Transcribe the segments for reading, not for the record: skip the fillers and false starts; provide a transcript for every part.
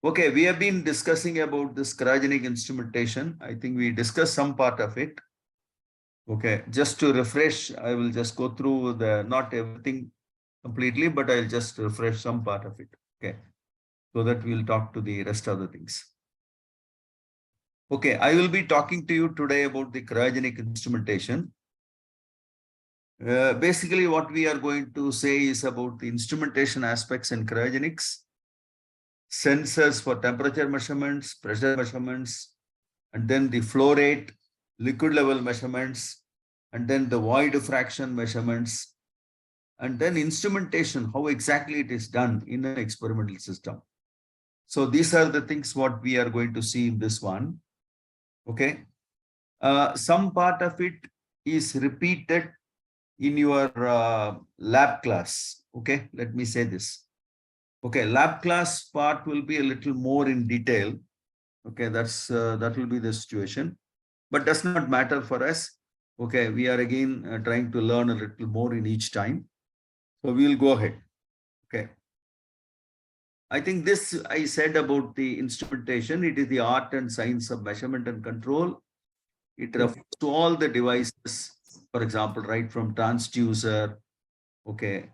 Okay, we have been discussing about this cryogenic instrumentation. I think we discussed some part of it. Okay, just to refresh, I will just go through not everything completely, but I'll just refresh some part of it. Okay, so that we'll talk to the rest of the things. Okay, I will be talking to you today about the cryogenic instrumentation. Basically, what we are going to say is about the instrumentation aspects in cryogenics, sensors for temperature measurements, pressure measurements, and then the flow rate, liquid level measurements, and then the void fraction measurements, and then instrumentation, how exactly it is done in an experimental system. So these are the things what we are going to see in this one. Okay. Some part of it is repeated in your lab class. Okay, let me say this. Okay, lab class part will be a little more in detail. Okay, that will be the situation, but does not matter for us. Okay, we are again trying to learn a little more in each time. So we will go ahead. Okay. I think this I said about the instrumentation. It is the art and science of measurement and control. It refers to all the devices, for example, right from transducer. Okay.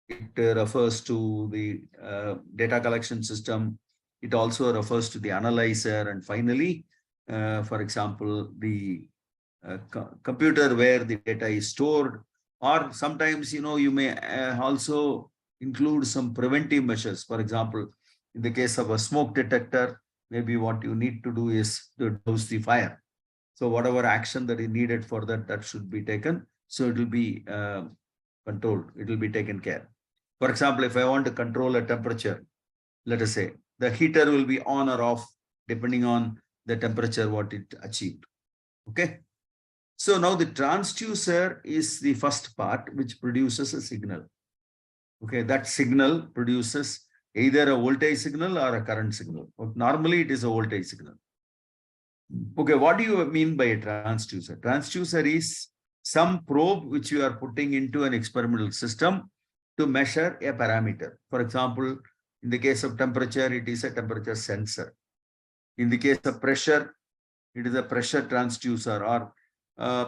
It refers to the data collection system. It also refers to the analyzer. And finally, for example, the computer where the data is stored. Or sometimes, you may also include some preventive measures. For example, in the case of a smoke detector, maybe what you need to do is to douse the fire. So whatever action that is needed for that, that should be taken. So it will be controlled. It will be taken care. For example, if I want to control a temperature, let us say the heater will be on or off depending on the temperature what it achieved. Okay. So now the transducer is the first part which produces a signal. Okay, that signal produces either a voltage signal or a current signal. But normally it is a voltage signal. Okay, what do you mean by a transducer? Transducer is some probe which you are putting into an experimental system to measure a parameter. For example, in the case of temperature, it is a temperature sensor. In the case of pressure, it is a pressure transducer or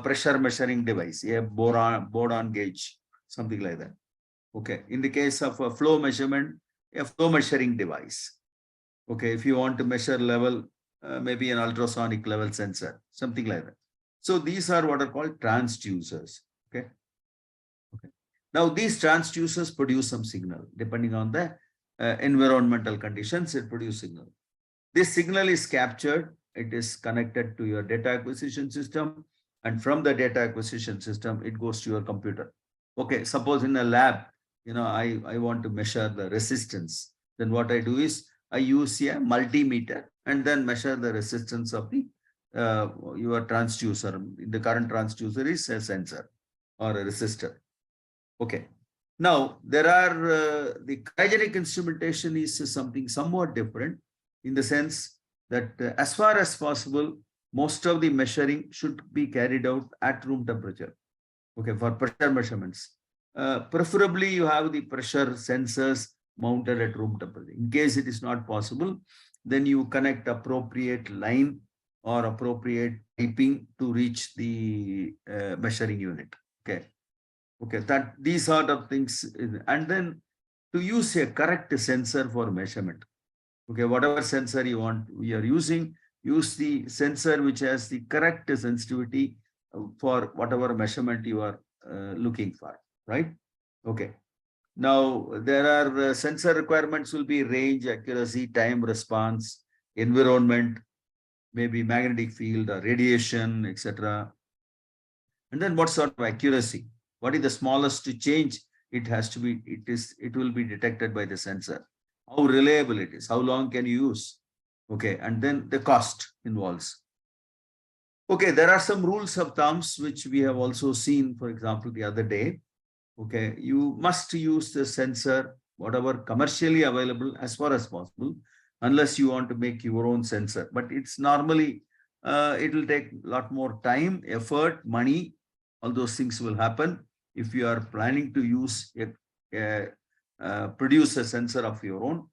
pressure measuring device, a boron gauge, something like that. Okay. In the case of a flow measurement, a flow measuring device. Okay. If you want to measure level, maybe an ultrasonic level sensor, something like that. So these are what are called transducers. Okay. Okay. Now these transducers produce some signal depending on the environmental conditions. It produces signal. This signal is captured. It is connected to your data acquisition system. And from the data acquisition system, it goes to your computer. Okay, suppose in a lab, I want to measure the resistance. Then what I do is I use a multimeter and then measure the resistance of the your transducer. The current transducer is a sensor or a resistor. Okay. Now, there are the cryogenic instrumentation is something somewhat different in the sense that as far as possible, most of the measuring should be carried out at room temperature. Okay, for pressure measurements. Preferably, you have the pressure sensors mounted at room temperature. In case it is not possible, then you connect appropriate line or appropriate piping to reach the measuring unit. Okay. Okay, that these sort of things, and then to use a correct sensor for measurement. Okay, whatever sensor you want, we are using, use the sensor which has the correct sensitivity for whatever measurement you are looking for, right? Okay. Now, there are sensor requirements will be range, accuracy, time response, environment, maybe magnetic field or radiation, etc. And then what sort of accuracy? What is the smallest change? It has to be, it will be detected by the sensor. How reliable it is, how long can you use? Okay, and then the cost involves. Okay, there are some rules of thumbs which we have also seen, for example, the other day. Okay, you must use the sensor, whatever commercially available as far as possible, unless you want to make your own sensor. But it's normally, it will take a lot more time, effort, money. All those things will happen if you are planning to use produce a sensor of your own.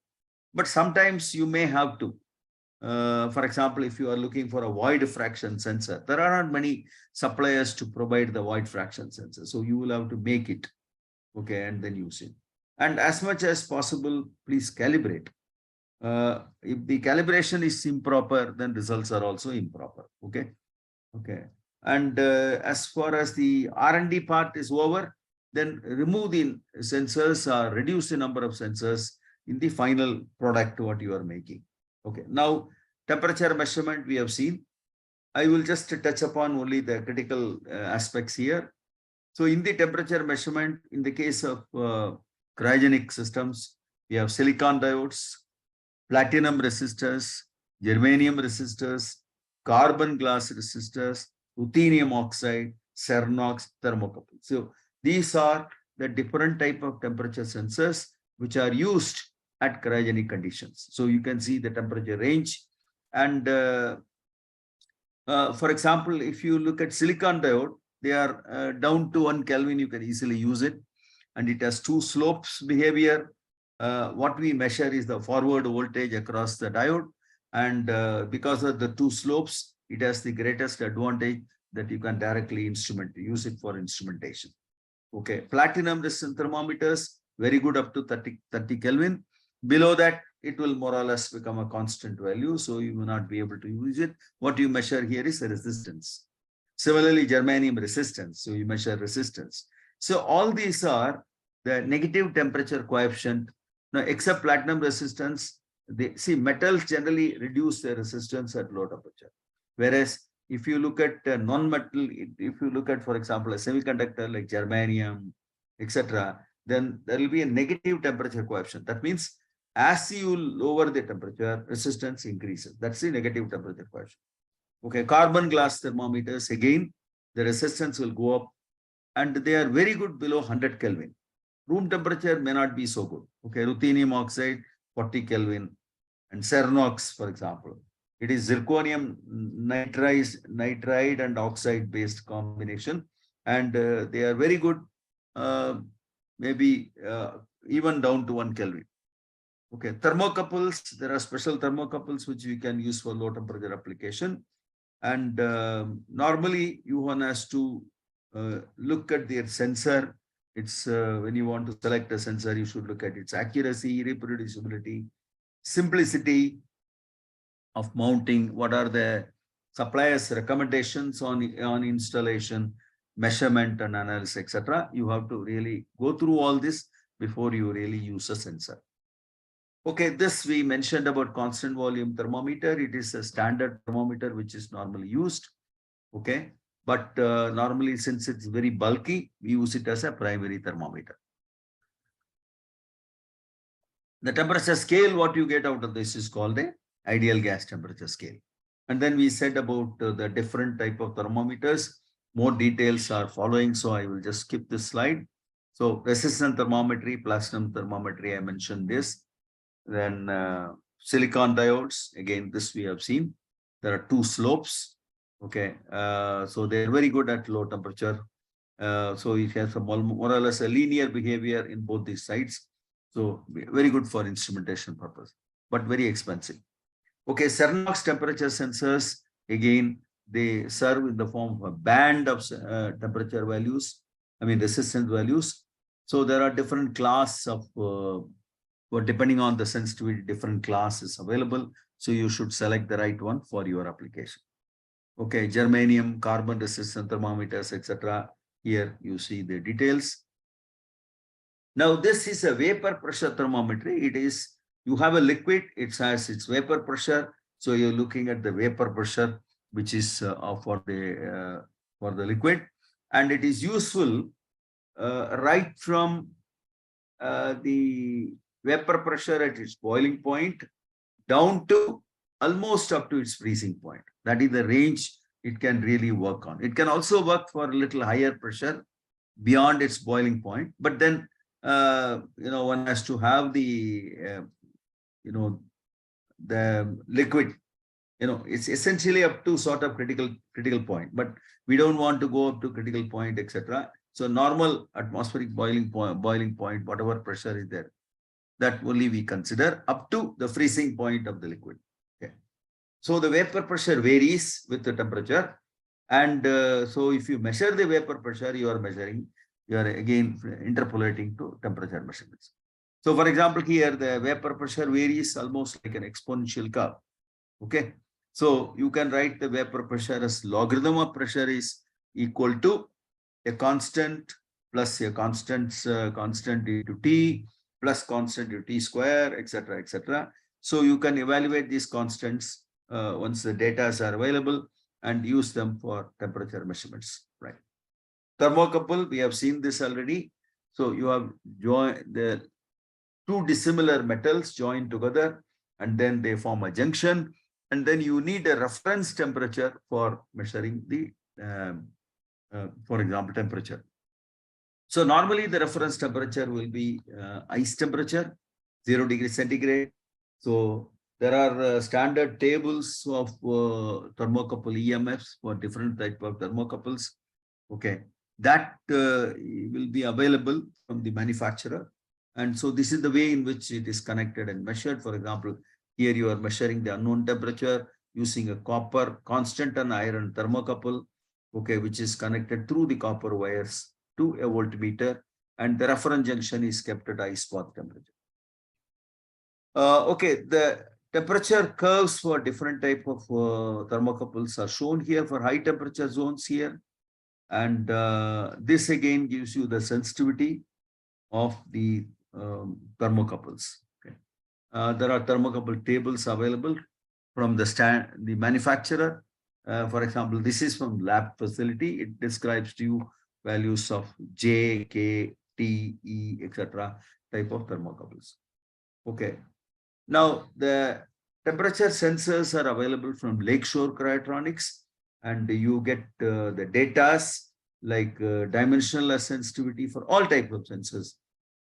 but sometimes you may have to. For example, if you are looking for a void fraction sensor, there are not many suppliers to provide the void fraction sensor. So you will have to make it, okay, and then use it. And as much as possible, please calibrate. If the calibration is improper, then results are also improper, okay? Okay. And as far as the R&D part is over, then remove the sensors or reduce the number of sensors in the final product what you are making. Okay. Now, temperature measurement we have seen. I will just touch upon only the critical aspects here. So in the temperature measurement, in the case of cryogenic systems, we have silicon diodes, platinum resistors, germanium resistors, carbon glass resistors, ruthenium oxide, cernox, thermocouple. So these are the different type of temperature sensors which are used at cryogenic conditions. So you can see the temperature range. And for example, if you look at silicon diode, they are down to 1 Kelvin, you can easily use it. And it has two slopes behavior. What we measure is the forward voltage across the diode. And because of the two slopes, it has the greatest advantage that you can directly use it for instrumentation. Okay, platinum resistant thermometers, very good up to 30 Kelvin. Below that, it will more or less become a constant value, so you will not be able to use it. What you measure here is the resistance. Similarly, germanium resistance, so you measure resistance. So all these are the negative temperature coefficient. Now, except platinum resistance, metals generally reduce their resistance at low temperature. Whereas if you look at non-metal, if you look at, for example, a semiconductor like germanium, etc., then there will be a negative temperature coefficient. That means as you lower the temperature, resistance increases. That's the negative temperature coefficient. Okay, carbon glass thermometers, again, the resistance will go up and they are very good below 100 Kelvin. Room temperature may not be so good. Okay, ruthenium oxide, 40 Kelvin, and cernox, for example. It is zirconium nitride and oxide based combination. And they are very good, maybe even down to 1 Kelvin. Okay, thermocouples, there are special thermocouples which you can use for low temperature application. And normally you want us to look at their sensor. It's when you want to select a sensor, you should look at its accuracy, reproducibility, simplicity of mounting, what are the suppliers' recommendations on installation, measurement and analysis, etc. You have to really go through all this before you really use a sensor. Okay, this we mentioned about constant volume thermometer. It is a standard thermometer which is normally used. Okay, but normally since it's very bulky, we use it as a primary thermometer. The temperature scale, what you get out of this is called a ideal gas temperature scale. And then we said about the different type of thermometers. More details are following, so I will just skip this slide. So resistant thermometry, platinum thermometry, I mentioned this. Then silicon diodes, again, this we have seen. There are two slopes. Okay, so they're very good at low temperature. So it has a more or less a linear behavior in both these sides. So very good for instrumentation purpose, but very expensive. Okay, cernox temperature sensors, again, they serve in the form of a band of temperature values, resistance values. So there are different class of, depending on the sensitivity, different class is available. So you should select the right one for your application. Okay, germanium, carbon resistant thermometers, etc. Here you see the details. Now this is a vapor pressure thermometry. It is, you have a liquid, it has its vapor pressure. So you're looking at the vapor pressure, which is for the liquid, and it is useful right from the vapor pressure at its boiling point down to almost up to its freezing point. That is the range it can really work on. It can also work for a little higher pressure beyond its boiling point, but then one has to have the the liquid. It's essentially up to sort of critical point, but we don't want to go up to critical point, etc. So normal atmospheric boiling point, whatever pressure is there, That only we consider up to the freezing point of the liquid. Okay. So the vapor pressure varies with the temperature. And so if you measure the vapor pressure, you are again interpolating to temperature measurements. So for example, here the vapor pressure varies almost like an exponential curve. Okay. So you can write the vapor pressure as logarithm of pressure is equal to a constant plus a constant into T plus constant into T square, etc., etc. So you can evaluate these constants once the data are available and use them for temperature measurements, right? Thermocouple, we have seen this already. So you have joined the two dissimilar metals joined together and then they form a junction. And then you need a reference temperature for measuring the, for example, temperature. So normally the reference temperature will be ice temperature, 0 degrees centigrade. So there are standard tables of thermocouple EMFs for different type of thermocouples. Okay, that will be available from the manufacturer. And so this is the way in which it is connected and measured. For example, here you are measuring the unknown temperature using a copper constant and iron thermocouple, okay, which is connected through the copper wires to a voltmeter, and the reference junction is kept at ice bath temperature. Okay, the temperature curves for different type of thermocouples are shown here for high temperature zones here. And this again gives you the sensitivity of the thermocouples. Okay. There are thermocouple tables available from the manufacturer. For example, this is from lab facility. It describes to you values of J, K, T, E, etc. type of thermocouples. Okay. Now, the temperature sensors are available from Lakeshore Cryotronics, and you get the data like dimensional sensitivity for all types of sensors.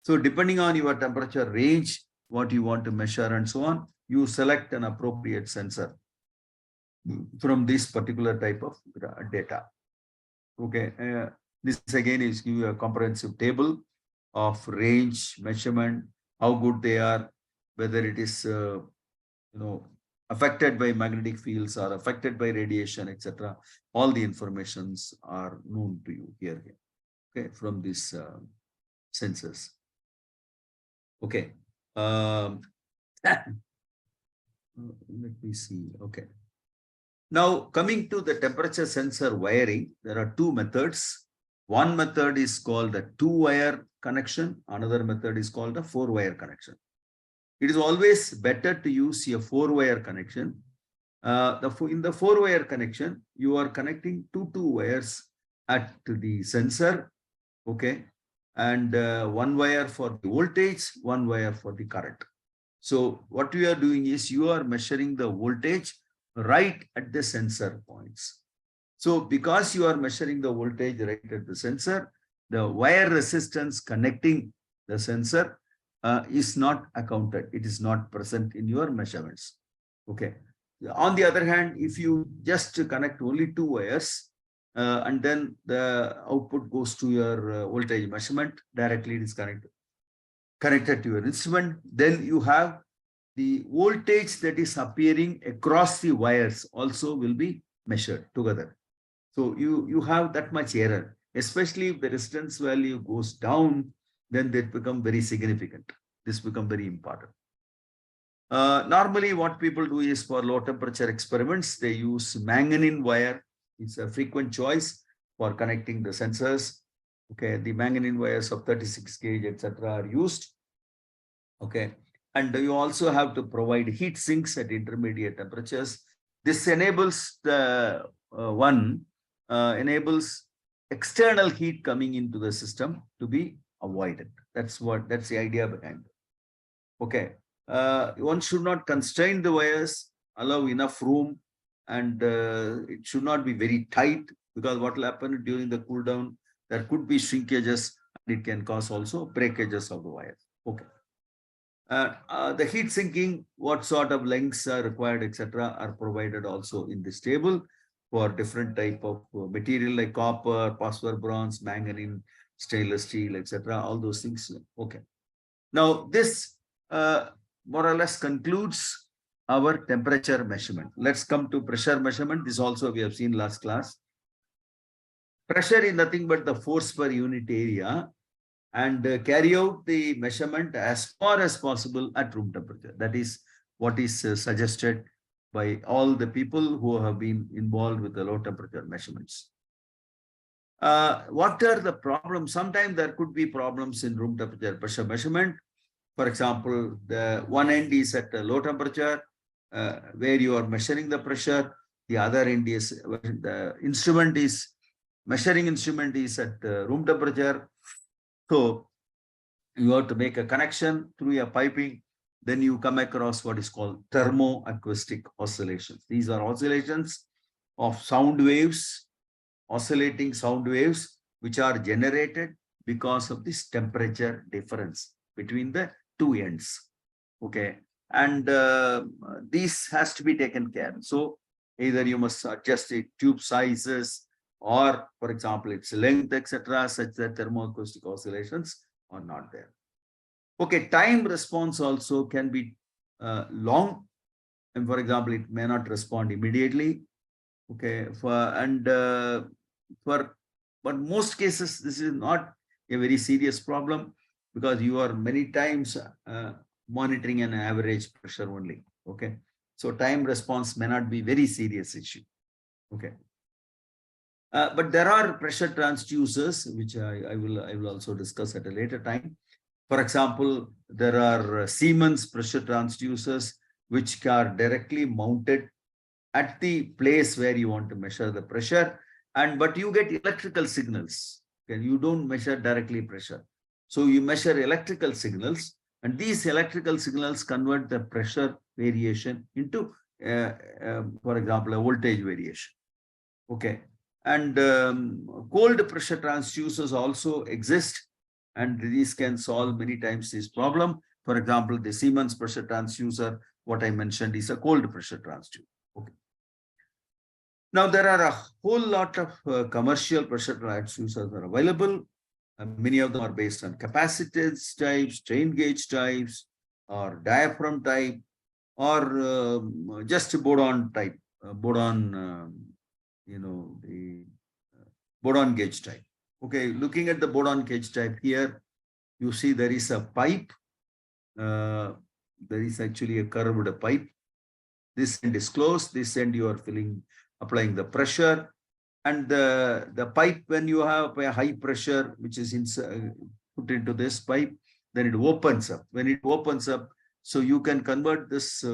So depending on your temperature range, what you want to measure and so on, you select an appropriate sensor from this particular type of data. Okay, this again is give you a comprehensive table of range, measurement, how good they are, whether it is affected by magnetic fields or affected by radiation, etc. All the informations are known to you here. Okay, from these sensors. Okay. Let me see. Okay. Now, coming to the temperature sensor wiring, there are two methods. One method is called the 2-wire connection. Another method is called the 4-wire connection. It is always better to use a 4-wire connection. In the 4-wire connection, you are connecting two wires at the sensor, okay, and one wire for the voltage, one wire for the current. So what we are doing is you are measuring the voltage right at the sensor points. So because you are measuring the voltage right at the sensor, the wire resistance connecting the sensor is not accounted. It is not present in your measurements. Okay. On the other hand, if you just connect only two wires and then the output goes to your voltage measurement, directly it is connected to your instrument, then you have the voltage that is appearing across the wires also will be measured together. So you have that much error, especially if the resistance value goes down, then they become very significant. This becomes very important. Normally, what people do is for low temperature experiments, they use manganese wire. It's a frequent choice for connecting the sensors. Okay, the manganese wires of 36 gauge, etc., are used. Okay, and you also have to provide heat sinks at intermediate temperatures. This enables the enables external heat coming into the system to be avoided. That's the idea behind it. Okay, one should not constrain the wires, allow enough room, and it should not be very tight, because what will happen during the cool down, there could be shrinkages and it can cause also breakages of the wires. Okay. The heat sinking, what sort of lengths are required, etc., are provided also in this table for different type of material like copper, phosphor, bronze, manganese, stainless steel, etc. All those things. Okay. Now this more or less concludes our temperature measurement. Let's come to pressure measurement. This also we have seen last class. Pressure is nothing but the force per unit area, and carry out the measurement as far as possible at room temperature. That is what is suggested by all the people who have been involved with the low temperature measurements. What are the problems? Sometimes there could be problems in room temperature pressure measurement. For example, the one end is at a low temperature where you are measuring the pressure. The other end is the instrument is measuring instrument is at room temperature. So you have to make a connection through a piping. Then you come across what is called thermoacoustic oscillations. These are oscillations of sound waves, oscillating sound waves, which are generated because of this temperature difference between the two ends. Okay. And this has to be taken care of. So either you must adjust the tube sizes, or for example, its length, etc., such that thermoacoustic oscillations are not there. Okay, time response also can be long, and for example, it may not respond immediately. Okay, but most cases this is not a very serious problem, because you are many times monitoring an average pressure only. Okay, so time response may not be very serious issue. Okay. But there are pressure transducers, which I will also discuss at a later time. For example, there are Siemens pressure transducers, which are directly mounted at the place where you want to measure the pressure, but you get electrical signals. Okay? You don't measure directly pressure. So you measure electrical signals, and these electrical signals convert the pressure variation into, for example, a voltage variation. Okay. And cold pressure transducers also exist, and these can solve many times this problem. For example, the Siemens pressure transducer, what I mentioned, is a cold pressure transducer. Okay. Now there are a whole lot of commercial pressure transducers are available. Many of them are based on capacitance types, strain gauge types, or diaphragm type, or just Bourdon type, the Bourdon gauge type. Okay, looking at the Bourdon gauge type here, you see there is a pipe. There is actually a curved pipe. This end is closed. This end you are applying the pressure, and the pipe, when you have a high pressure which is put into this pipe, then it opens up. When it opens up, so you can convert this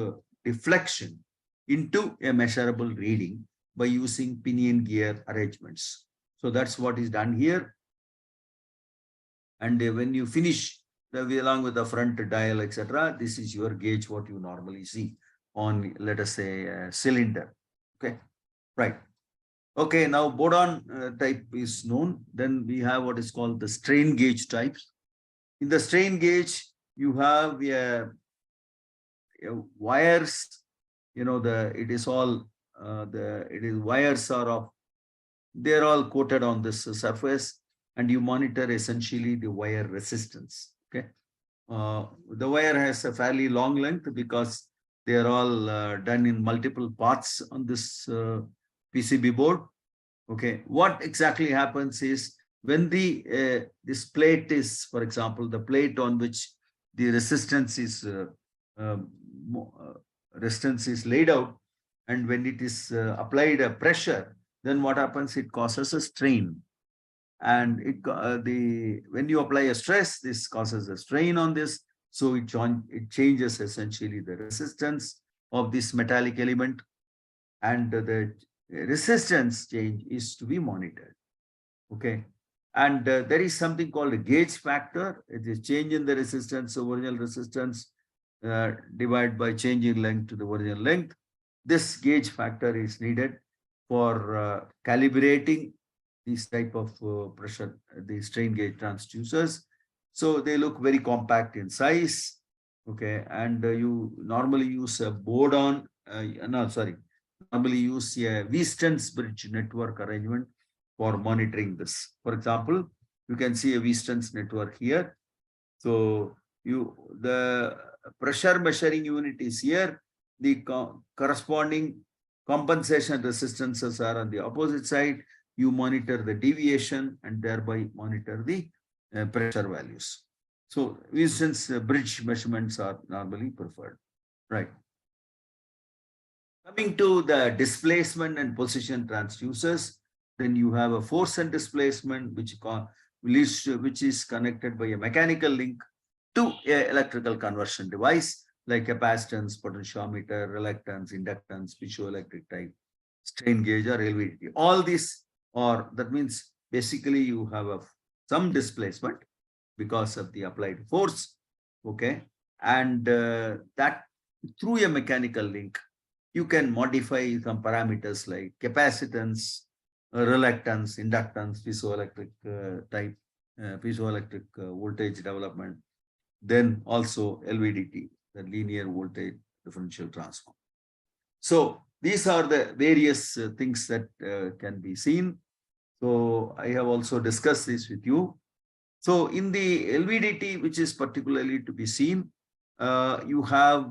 deflection into a measurable reading by using pinion gear arrangements. So that's what is done here. And when you finish along with the front dial, etc., this is your gauge, what you normally see on, let us say, a cylinder. Okay, right. Okay, now Bourdon type is known. Then we have what is called the strain gauge types. In the strain gauge, you have wires. Wires are of, they're all coated on this surface, and you monitor essentially the wire resistance. Okay, the wire has a fairly long length because they are all done in multiple parts on this PCB board. Okay, what exactly happens is, when this plate is, for example, the plate on which the resistance is laid out, and when it is applied a pressure, then what happens? It causes a strain, and when you apply a stress, this causes a strain on this. So it changes essentially the resistance of this metallic element, and the resistance change is to be monitored. Okay, and there is something called a gauge factor. It is change in the resistance, so original resistance divided by change in length to the original length. This gauge factor is needed for calibrating these type of pressure, the strain gauge transducers. So they look very compact in size. Okay, and you normally use a Bourdon, normally use a Wheaton's bridge network arrangement for monitoring this. For example, you can see a Wheaton's network here. So the pressure measuring unit is here. The corresponding compensation resistances are on the opposite side. You monitor the deviation and thereby monitor the pressure values. So, since bridge measurements are normally preferred, right? Coming to the displacement and position transducers, then you have a force and displacement which is connected by a mechanical link to an electrical conversion device like capacitance, potentiometer, reluctance, inductance, piezoelectric type, strain gauge, or LVDT. All these that means basically you have some displacement because of the applied force, okay, and that through a mechanical link you can modify some parameters like capacitance, reluctance, inductance, piezoelectric type, piezoelectric voltage development, then also LVDT, the linear voltage differential transform. So these are the various things that can be seen. So I have also discussed this with you. So in the LVDT, which is particularly to be seen, you have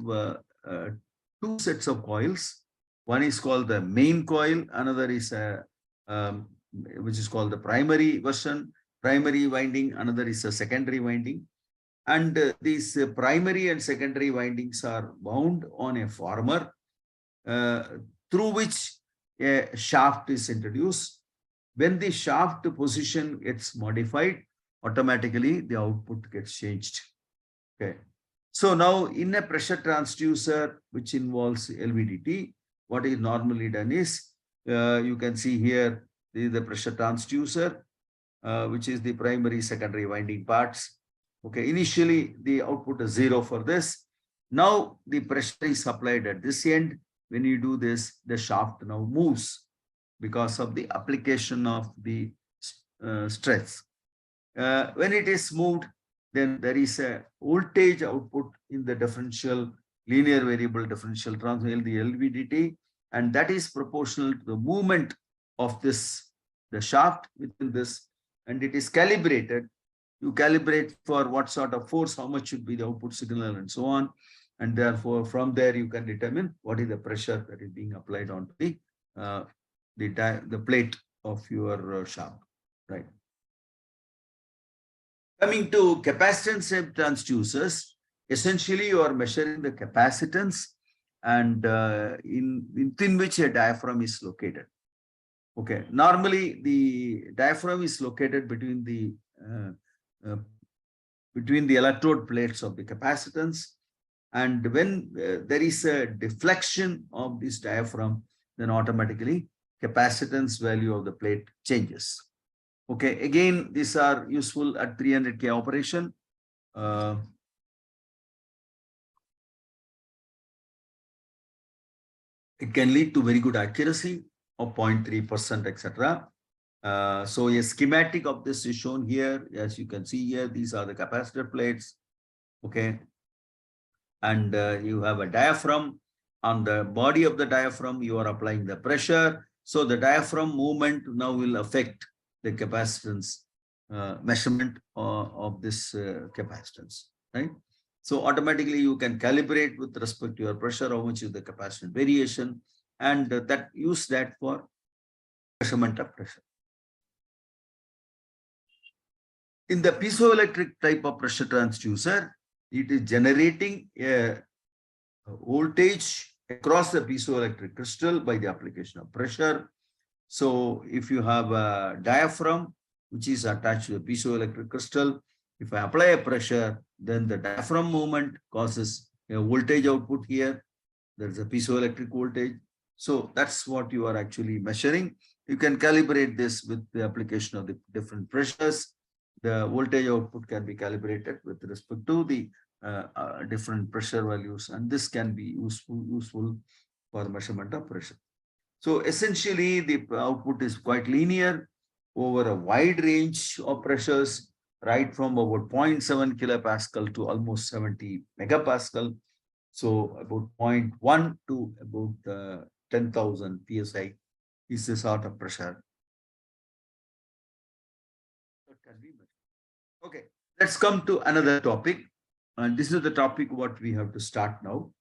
two sets of coils. One is called the main coil, another is which is called the primary version, primary winding, another is a secondary winding. And these primary and secondary windings are wound on a former through which a shaft is introduced. When the shaft position gets modified, automatically the output gets changed. Okay. So now in a pressure transducer, which involves LVDT, what is normally done is, you can see here, this is the pressure transducer, which is the primary, secondary winding parts. Okay, initially the output is 0 for this. Now the pressure is applied at this end. When you do this, the shaft now moves because of the application of the stress. When it is moved, then there is a voltage output in the differential, linear variable differential transfer, the LVDT, and that is proportional to the movement of this, the shaft within this, and it is calibrated. You calibrate for what sort of force, how much should be the output signal, and so on. And therefore, from there, you can determine what is the pressure that is being applied onto the plate of your shaft, right? Coming to capacitance transducers, essentially you are measuring the capacitance and within which a diaphragm is located. Okay, normally the diaphragm is located between the electrode plates of the capacitance, and when there is a deflection of this diaphragm, then automatically capacitance value of the plate changes. Okay, again, these are useful at 300K operation. It can lead to very good accuracy of 0.3%, etc. So a schematic of this is shown here. As you can see here, these are the capacitor plates. Okay, and you have a diaphragm. On the body of the diaphragm, you are applying the pressure. So the diaphragm movement now will affect the capacitance measurement of this capacitance, right? So automatically you can calibrate with respect to your pressure, how much is the capacitance variation, and use that for measurement of pressure. In the piezoelectric type of pressure transducer, it is generating a voltage across the piezoelectric crystal by the application of pressure. So if you have a diaphragm which is attached to the piezoelectric crystal, if I apply a pressure, then the diaphragm movement causes a voltage output here. There's a piezoelectric voltage. So that's what you are actually measuring. You can calibrate this with the application of the different pressures. The voltage output can be calibrated with respect to the different pressure values, and this can be useful for measurement of pressure. So essentially, the output is quite linear over a wide range of pressures, right from about 0.7 kilopascal to almost 70 megapascal. So about 0.1 to about 10,000 psi is the sort of pressure that can be measured. Okay, let's come to another topic. and this is the topic what we have to start now.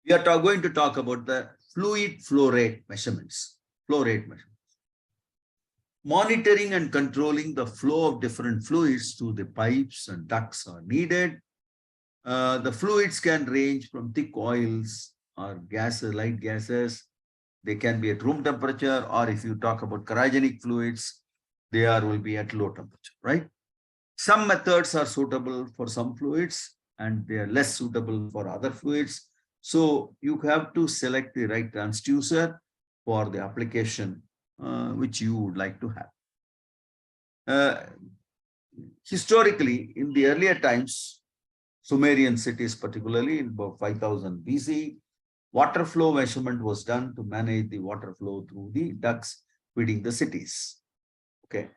We are going to talk about the fluid flow rate measurements. Flow rate measurements. Monitoring and controlling the flow of different fluids through the pipes and ducts are needed. The fluids can range from thick oils or gases, light gases. They can be at room temperature, or if you talk about cryogenic fluids, will be at low temperature, right? Some methods are suitable for some fluids and they are less suitable for other fluids. So you have to select the right transducer for the application which you would like to have. Historically, in the earlier times, Sumerian cities, particularly in about 5000 BC, water flow measurement was done to manage the water flow through the ducts feeding the cities. Okay.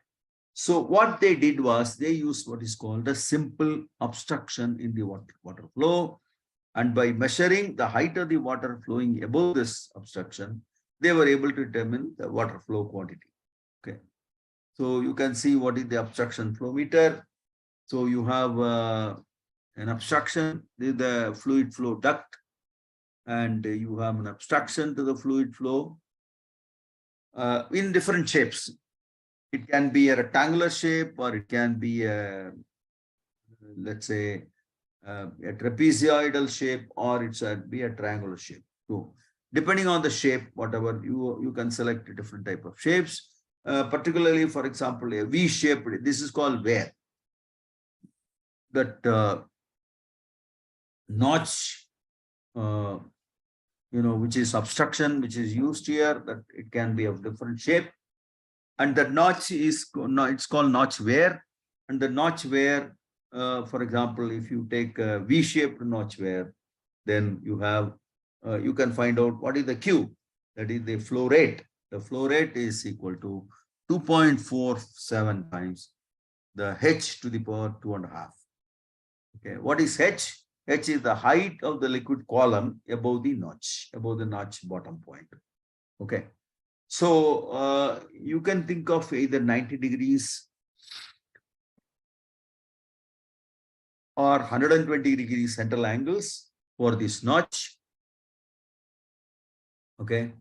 So what they did was they used what is called a simple obstruction in the water flow. And by measuring the height of the water flowing above this obstruction, they were able to determine the water flow quantity. Okay. So you can see what is the obstruction flow meter. So you have an obstruction, the fluid flow duct, and you have an obstruction to the fluid flow in different shapes. It can be a rectangular shape, or it can be a, let's say, a trapezoidal shape, or it's be a triangular shape. So depending on the shape, whatever you can select a different type of shapes. Particularly, for example, a V shape. This is called wear. That notch, which is obstruction, which is used here. That it can be of different shape. And the notch is, it's called notch wear. And the notch wear, for example, if you take a V-shaped notch wear, then you have, you can find out what is the Q, that is the flow rate. The flow rate is equal to 2.47 times the H to the power 2.5. Okay, what is H? H is the height of the liquid column above the notch bottom point. Okay. So you can think of either 90 degrees or 120 degrees central angles for this notch. Okay.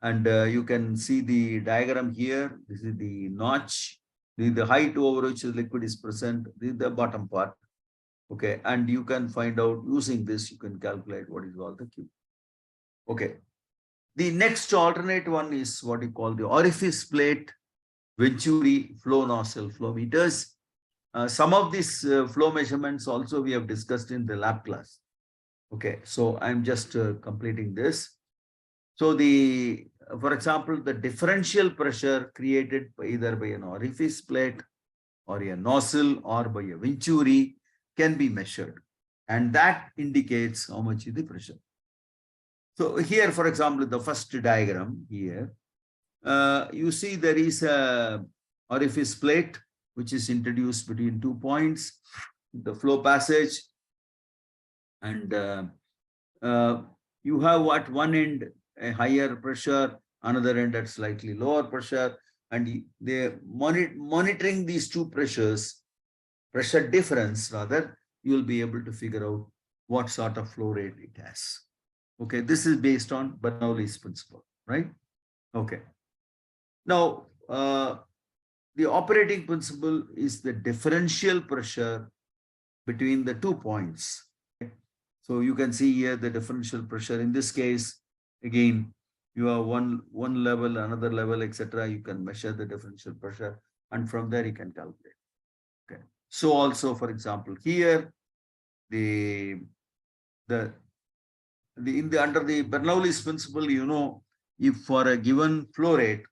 And you can see the diagram here. This is the notch. This is the height over which the liquid is present. This is the bottom part. Okay. And you can find out using this, you can calculate what is all the Q. Okay. The next alternate one is what you call the orifice plate Venturi flow nozzle flow meters. Some of these flow measurements also we have discussed in the lab class. Okay, so I'm just completing this. So for example, the differential pressure created either by an orifice plate or a nozzle or by a Venturi can be measured. And that indicates how much is the pressure. So here, for example, the first diagram here, you see there is a orifice plate which is introduced between 2 points, the flow passage, and you have at one end a higher pressure, another end at slightly lower pressure, and they monitoring these two pressures, pressure difference rather, you will be able to figure out what sort of flow rate it has. Okay, this is based on Bernoulli's principle, right? Okay. Now, the operating principle is the differential pressure between the 2 points. Okay? So you can see here the differential pressure. In this case, again, you have one level, another level, etc. You can measure the differential pressure, and from there you can calculate. Okay. So also, for example, here under the Bernoulli's principle, you know, if for a given flow rate,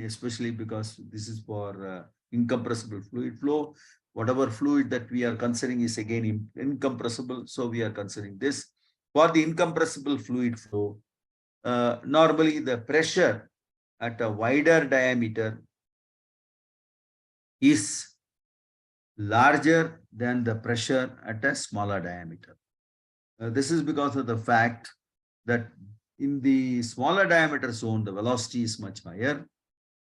especially because this is for incompressible fluid flow, whatever fluid that we are considering is again incompressible. So we are considering this. For the incompressible fluid flow, normally the pressure at a wider diameter is larger than the pressure at a smaller diameter. This is because of the fact that in the smaller diameter zone, the velocity is much higher,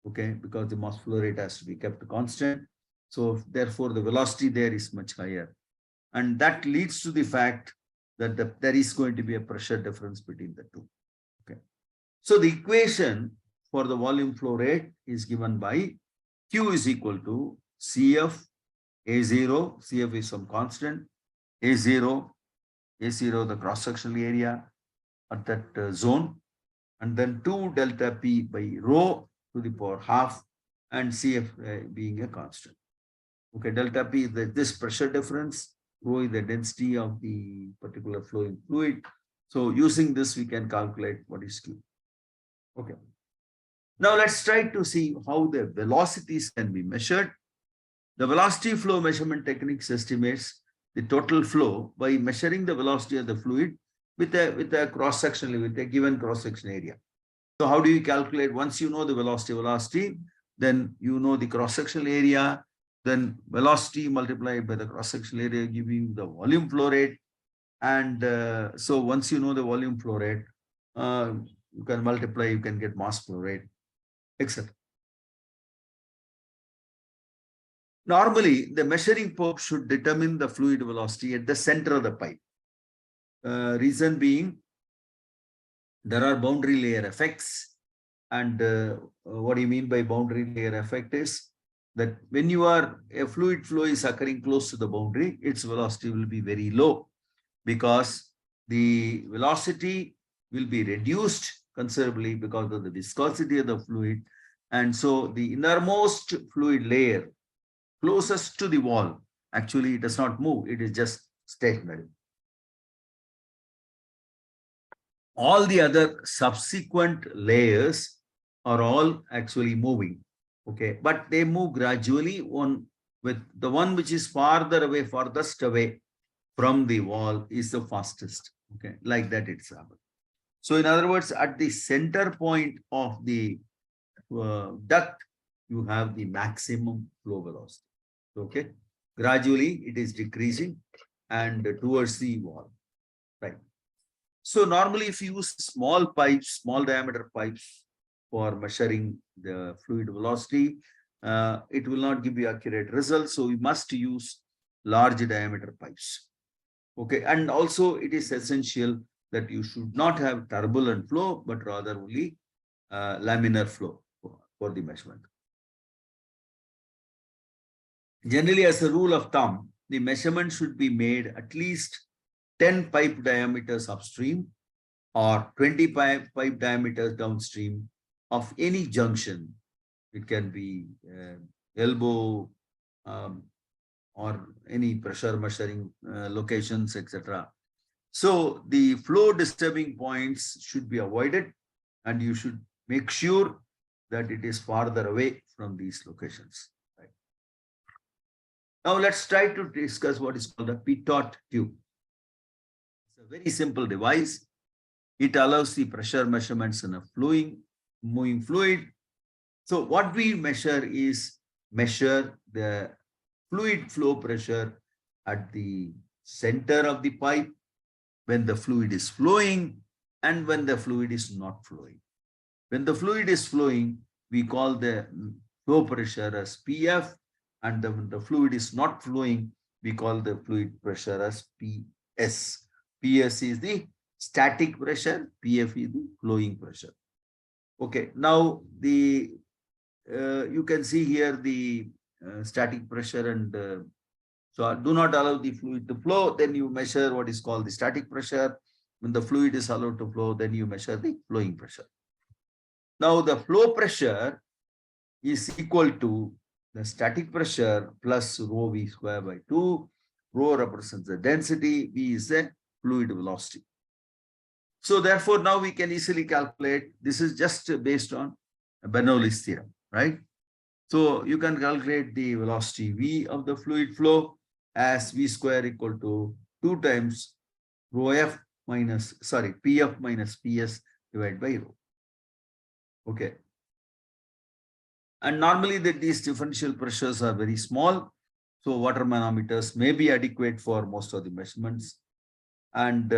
okay, because the mass flow rate has to be kept constant. So therefore, the velocity there is much higher. And that leads to the fact that there is going to be a pressure difference between the two. Okay. So the equation for the volume flow rate is given by Q is equal to CF A0, CF is some constant, A0, the cross-sectional area at that zone, and then 2 delta P by rho to the power half, and CF being a constant. Okay, delta P is this pressure difference, rho is the density of the particular flowing fluid. So using this, we can calculate what is Q. Okay. Now let's try to see how the velocities can be measured. The velocity flow measurement techniques estimates the total flow by measuring the velocity of the fluid with a cross-sectional, with a given cross-section area. So how do you calculate? Once you know the velocity, then you know the cross-sectional area, then velocity multiplied by the cross-sectional area giving the volume flow rate. And so once you know the volume flow rate, you can multiply, you can get mass flow rate, etc. Normally, the measuring probe should determine the fluid velocity at the center of the pipe. Reason being, there are boundary layer effects. And what do you mean by boundary layer effect is that when a fluid flow is occurring close to the boundary, its velocity will be very low because the velocity will be reduced considerably because of the viscosity of the fluid. And so the innermost fluid layer closest to the wall, actually it does not move, it is just stationary. All the other subsequent layers are all actually moving, okay, but they move gradually. With the one which is farthest away from the wall is the fastest, okay, like that it's happened. So in other words, at the center point of the duct, you have the maximum flow velocity, okay. Gradually it is decreasing and towards the wall, right? So normally if you use small pipes, small diameter pipes for measuring the fluid velocity, it will not give you accurate results. So we must use large diameter pipes. Okay, and also it is essential that you should not have turbulent flow, but rather only laminar flow for the measurement. Generally, as a rule of thumb, the measurement should be made at least 10 pipe diameters upstream or 20 pipe diameters downstream of any junction. It can be elbow or any pressure measuring locations, etc. So the flow disturbing points should be avoided, and you should make sure that it is farther away from these locations. Right. Now let's try to discuss what is called a pitot tube. It's a very simple device. It allows the pressure measurements in a moving fluid. So what we measure the fluid flow pressure at the center of the pipe when the fluid is flowing and when the fluid is not flowing. When the fluid is flowing, we call the flow pressure as PF, and when the fluid is not flowing, we call the fluid pressure as PS. PS is the static pressure, PF is the flowing pressure. Okay, now you can see here the static pressure, and so do not allow the fluid to flow, then you measure what is called the static pressure. When the fluid is allowed to flow, then you measure the flowing pressure. Now the flow pressure is equal to the static pressure plus rho v square by 2. Rho represents the density, v is the fluid velocity. So therefore, now we can easily calculate. This is just based on Bernoulli's theorem, right? So you can calculate the velocity v of the fluid flow as v square equal to 2 times pf minus ps divided by rho. Okay. And normally these differential pressures are very small. So water manometers may be adequate for most of the measurements. And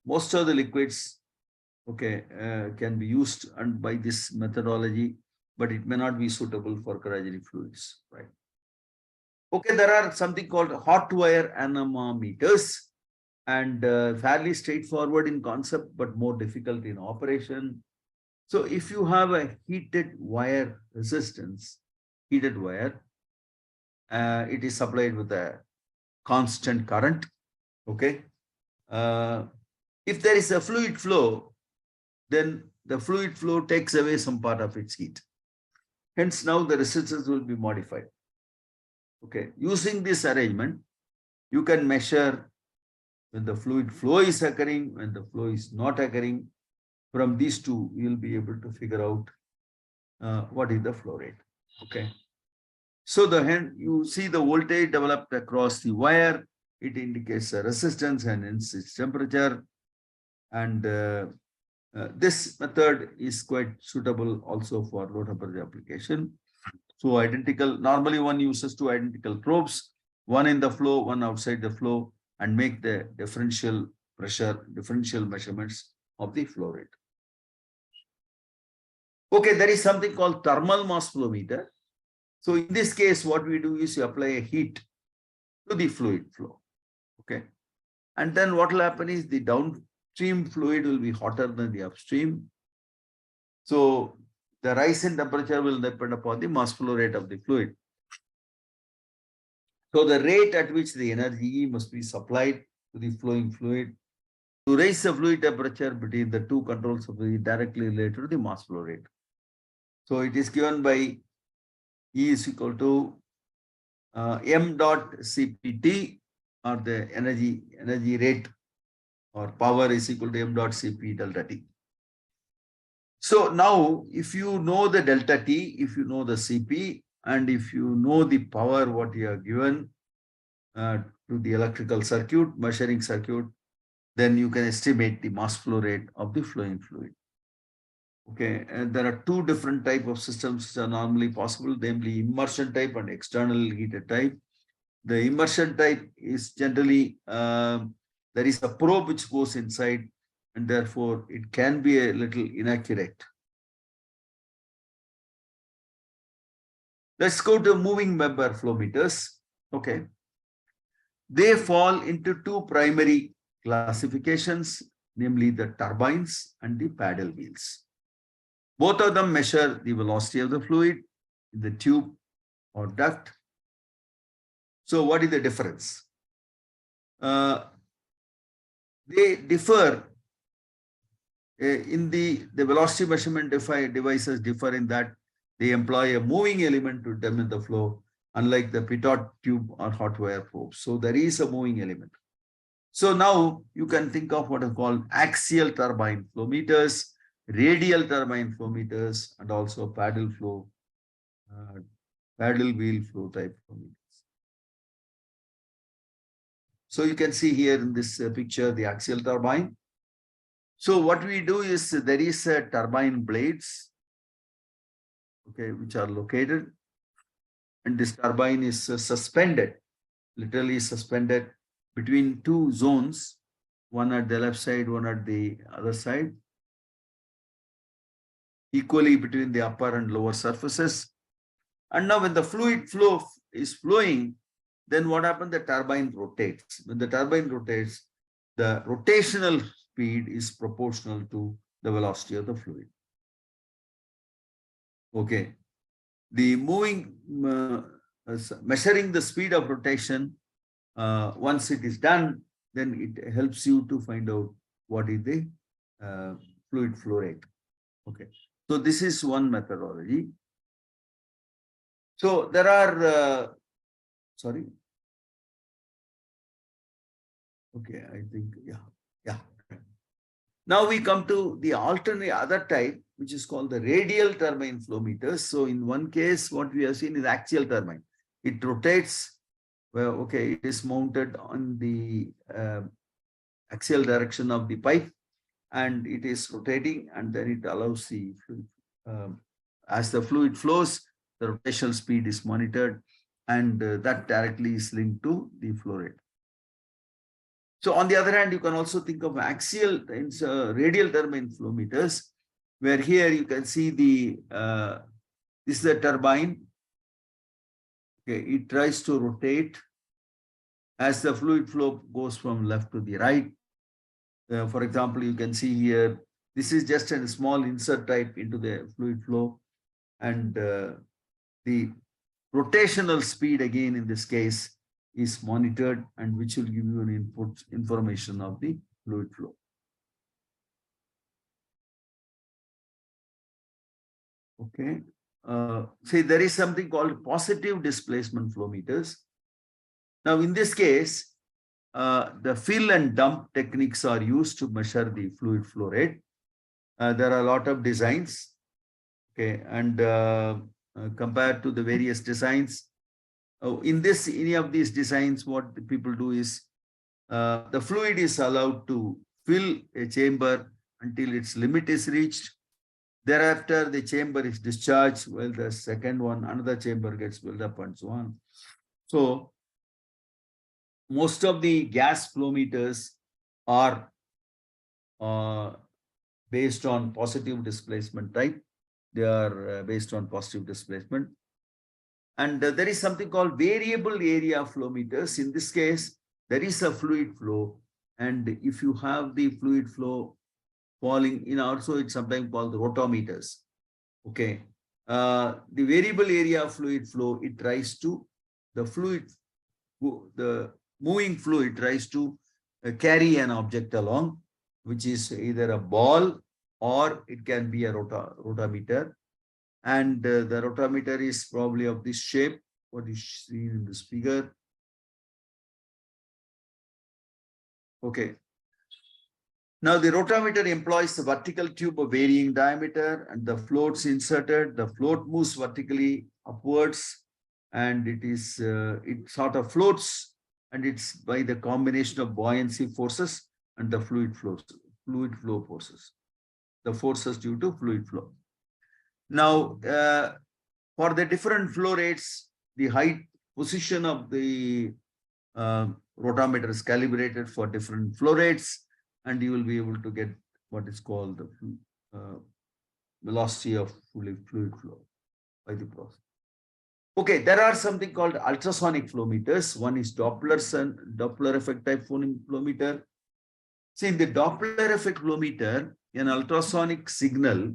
most of the liquids, okay, can be used and by this methodology, but it may not be suitable for cryogenic fluids, right? Okay, there are something called hot wire anemometers, and fairly straightforward in concept, but more difficult in operation. So if you have a heated wire resistance, heated wire, it is supplied with a constant current. Okay. Uh, if there is a fluid flow, then the fluid flow takes away some part of its heat. Hence, now the resistance will be modified. Okay. Using this arrangement, you can measure when the fluid flow is occurring, when the flow is not occurring. From these two, you'll be able to figure out what is the flow rate. Okay. So you see the voltage developed across the wire. It indicates a resistance and hence its temperature. And this method is quite suitable also for low temperature application. So normally one uses two identical probes, one in the flow, one outside the flow, and make the differential pressure, differential measurements of the flow rate. Okay, there is something called thermal mass flow meter. So in this case, what we do is you apply a heat to the fluid flow. Okay. And then what will happen is the downstream fluid will be hotter than the upstream. So the rise in temperature will depend upon the mass flow rate of the fluid. So the rate at which the energy must be supplied to the flowing fluid to raise the fluid temperature between the two controls will be directly related to the mass flow rate. So it is given by E is equal to m dot Cpt, or the energy rate or power is equal to m dot Cp delta T. So now if you know the delta T, if you know the Cp, and if you know the power what you are given to the electrical circuit, measuring circuit, then you can estimate the mass flow rate of the flowing fluid. Okay, and there are two different type of systems which are normally possible, namely immersion type and external heated type. The immersion type is generally, there is a probe which goes inside, and therefore it can be a little inaccurate. Let's go to moving member flow meters. Okay. They fall into two primary classifications, namely the turbines and the paddle wheels. Both of them measure the velocity of the fluid in the tube or duct. So what is the difference? They differ in the velocity measurement devices differ in that they employ a moving element to determine the flow, unlike the pitot tube or hot wire probes. So there is a moving element. So now you can think of what is called axial turbine flow meters, radial turbine flow meters, and also paddle wheel flow type flow meters. So you can see here in this picture the axial turbine. So what we do is there is a turbine blades, okay, which are located, and this turbine is suspended, literally suspended between two zones, one at the left side, one at the other side, equally between the upper and lower surfaces. And now when the fluid flow is flowing, then what happens? The turbine rotates. When the turbine rotates, the rotational speed is proportional to the velocity of the fluid. Okay. The measuring the speed of rotation, once it is done, then it helps you to find out what is the fluid flow rate. Okay. So this is one methodology. So there are, sorry. Okay, I think, yeah. Now we come to the alternate other type, which is called the radial turbine flow meters. So in one case, what we have seen is axial turbine. It rotates, well, okay, it is mounted on the axial direction of the pipe, and it is rotating, and then it allows the fluid, as the fluid flows, the rotational speed is monitored, and that directly is linked to the flow rate. So on the other hand, you can also think of axial radial turbine flow meters, where here you can see the this is the turbine. Okay, it tries to rotate as the fluid flow goes from left to the right. For example, you can see here, this is just a small insert type into the fluid flow, and the rotational speed again in this case is monitored, and which will give you an input information of the fluid flow. Okay. See, there is something called positive displacement flow meters. Now, in this case, the fill and dump techniques are used to measure the fluid flow rate. There are a lot of designs. Okay, and compared to the various designs, in any of these designs, what the people do is the fluid is allowed to fill a chamber until its limit is reached. Thereafter, the chamber is discharged, while the second one, another chamber gets filled up and so on. So, most of the gas flow meters are based on positive displacement type. They are based on positive displacement. And there is something called variable area flow meters. In this case, there is a fluid flow. And if you have the fluid flow falling in, also it's sometimes called the rotometers. Okay. The variable area fluid flow, it tries to, the moving fluid tries to carry an object along, which is either a ball or it can be a rotometer. And the rotometer is probably of this shape, what is seen in this figure. Okay. Now the rotometer employs a vertical tube of varying diameter, and the float's inserted. The float moves vertically upwards, and it sort of floats, and it's by the combination of buoyancy forces and the fluid flow forces, the forces due to fluid flow. Now, for the different flow rates, the height position of the rotometer is calibrated for different flow rates, and you will be able to get what is called the velocity of fluid flow by the process. Okay, there are something called ultrasonic flow meters. One is Doppler effect type flow meter. See, in the Doppler effect flow meter, an ultrasonic signal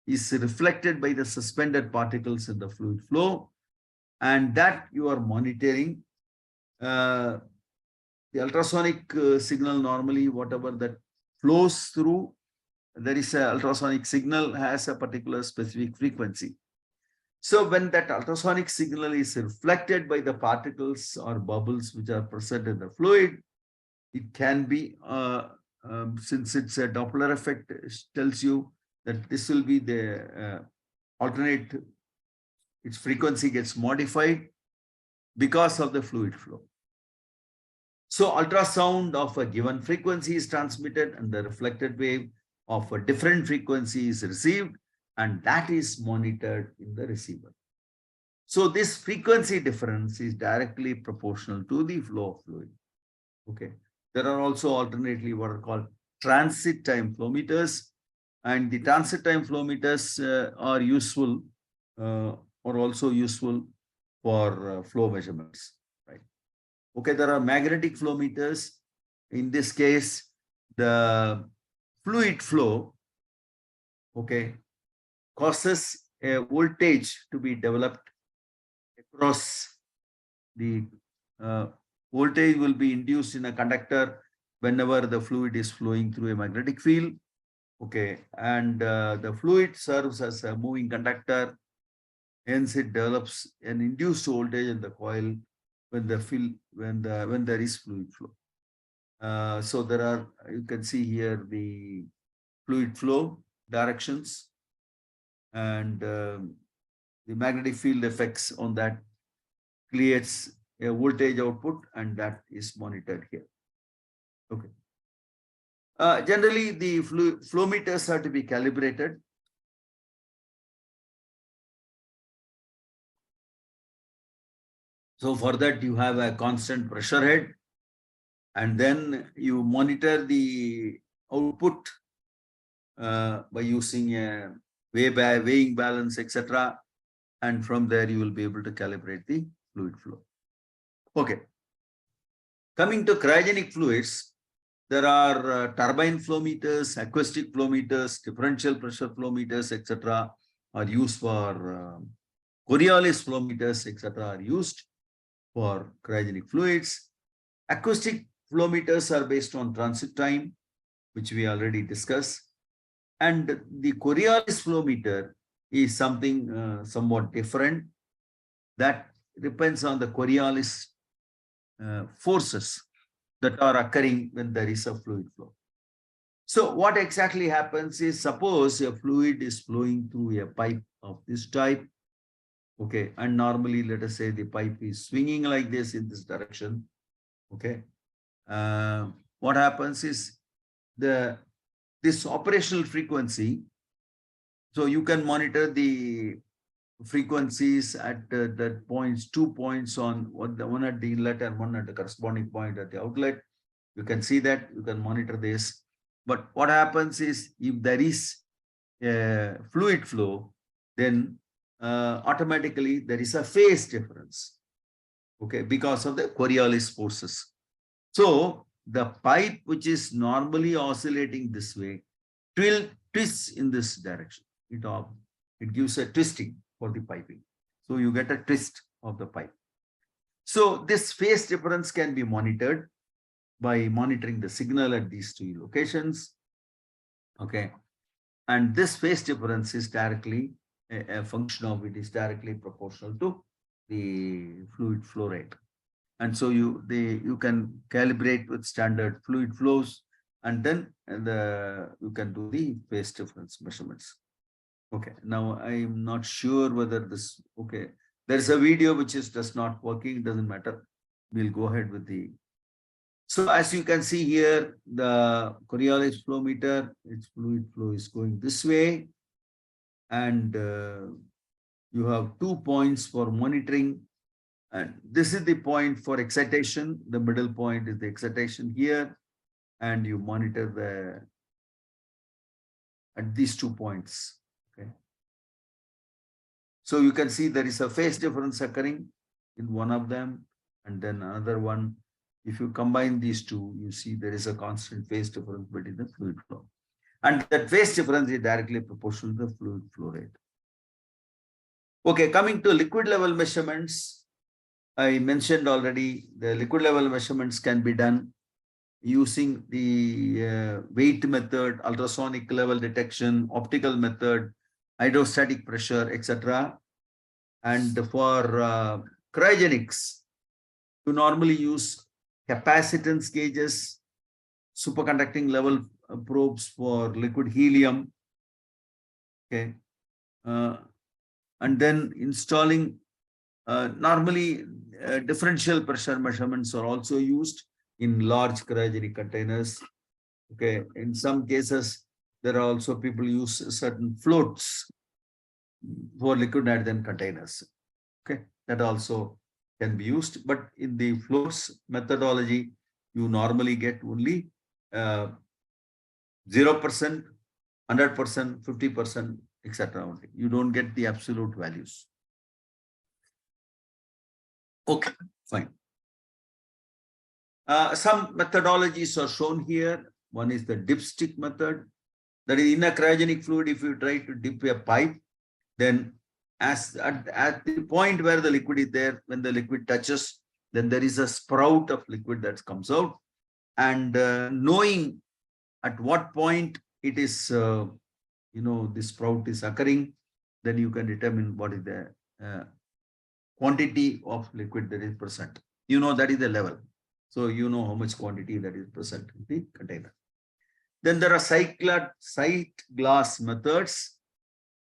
is reflected by the suspended particles in the fluid flow, and that you are monitoring. The ultrasonic signal, normally whatever that flows through, there is an ultrasonic signal, has a particular specific frequency. So when that ultrasonic signal is reflected by the particles or bubbles which are present in the fluid, it can be, since it's a Doppler effect, tells you that this will be the alternate, its frequency gets modified because of the fluid flow. So ultrasound of a given frequency is transmitted, and the reflected wave of a different frequency is received, and that is monitored in the receiver. So this frequency difference is directly proportional to the flow of fluid. Okay. There are also alternately what are called transit time flow meters, and the transit time flow meters are useful or also useful for flow measurements, right? Okay, there are magnetic flow meters. In this case, the fluid flow, okay, causes a voltage to be developed across the voltage will be induced in a conductor whenever the fluid is flowing through a magnetic field. Okay, and the fluid serves as a moving conductor. Hence, it develops an induced voltage in the coil when there is fluid flow. So there are, you can see here the fluid flow directions, and the magnetic field effects on that creates a voltage output, and that is monitored here. Okay. Generally, the flow meters are to be calibrated. So for that, you have a constant pressure head, and then you monitor the output by using a weighing balance, etc. And from there, you will be able to calibrate the fluid flow. Okay. Coming to cryogenic fluids, there are turbine flow meters, acoustic flow meters, differential pressure flow meters, etc. are used for Coriolis flow meters, etc. are used for cryogenic fluids. Acoustic flow meters are based on transit time, which we already discussed. And the Coriolis flow meter is something somewhat different. That depends on the Coriolis forces that are occurring when there is a fluid flow. So what exactly happens is, suppose a fluid is flowing through a pipe of this type. Okay, and normally let us say the pipe is swinging like this in this direction. Okay, what happens is this operational frequency. So you can monitor the frequencies at that points, 2 points on one at the inlet and one at the corresponding point at the outlet. You can see that, you can monitor this. But what happens is, if there is a fluid flow, then automatically there is a phase difference, okay, because of the Coriolis forces. So the pipe, which is normally oscillating this way, will twist in this direction. It gives a twisting for the piping. So you get a twist of the pipe. So this phase difference can be monitored by monitoring the signal at these two locations. Okay. And this phase difference is directly a function of it is directly proportional to the fluid flow rate. And so you can calibrate with standard fluid flows, and then you can do the phase difference measurements. Okay, now I am not sure whether this, okay, there's a video which is just not working, doesn't matter. We'll go ahead with the, so as you can see here, the Coriolis flow meter, its fluid flow is going this way. And you have 2 points for monitoring. And this is the point for excitation. The middle point is the excitation here. And you monitor at these 2 points. Okay. So you can see there is a phase difference occurring in one of them, and then another one. If you combine these two, you see there is a constant phase difference between the fluid flow. And that phase difference is directly proportional to the fluid flow rate. Okay, coming to liquid level measurements, I mentioned already the liquid level measurements can be done using the weight method, ultrasonic level detection, optical method, hydrostatic pressure, etc. And for cryogenics, you normally use capacitance gauges, superconducting level probes for liquid helium. Okay. And then installing, normally differential pressure measurements are also used in large cryogenic containers. Okay. In some cases, there are also people use certain floats for liquid nitrogen containers. Okay. That also can be used, but in the floats methodology, you normally get only 0%, 100%, 50%, etc. only. You don't get the absolute values. Okay, fine. Some methodologies are shown here. One is the dipstick method. That is, in a cryogenic fluid, if you try to dip a pipe, then as at the point where the liquid is there, when the liquid touches, then there is a sprout of liquid that comes out. And knowing at what point it is, this sprout is occurring, then you can determine what is the quantity of liquid that is present. That is the level. So you know how much quantity that is present in the container. Then there are sight glass methods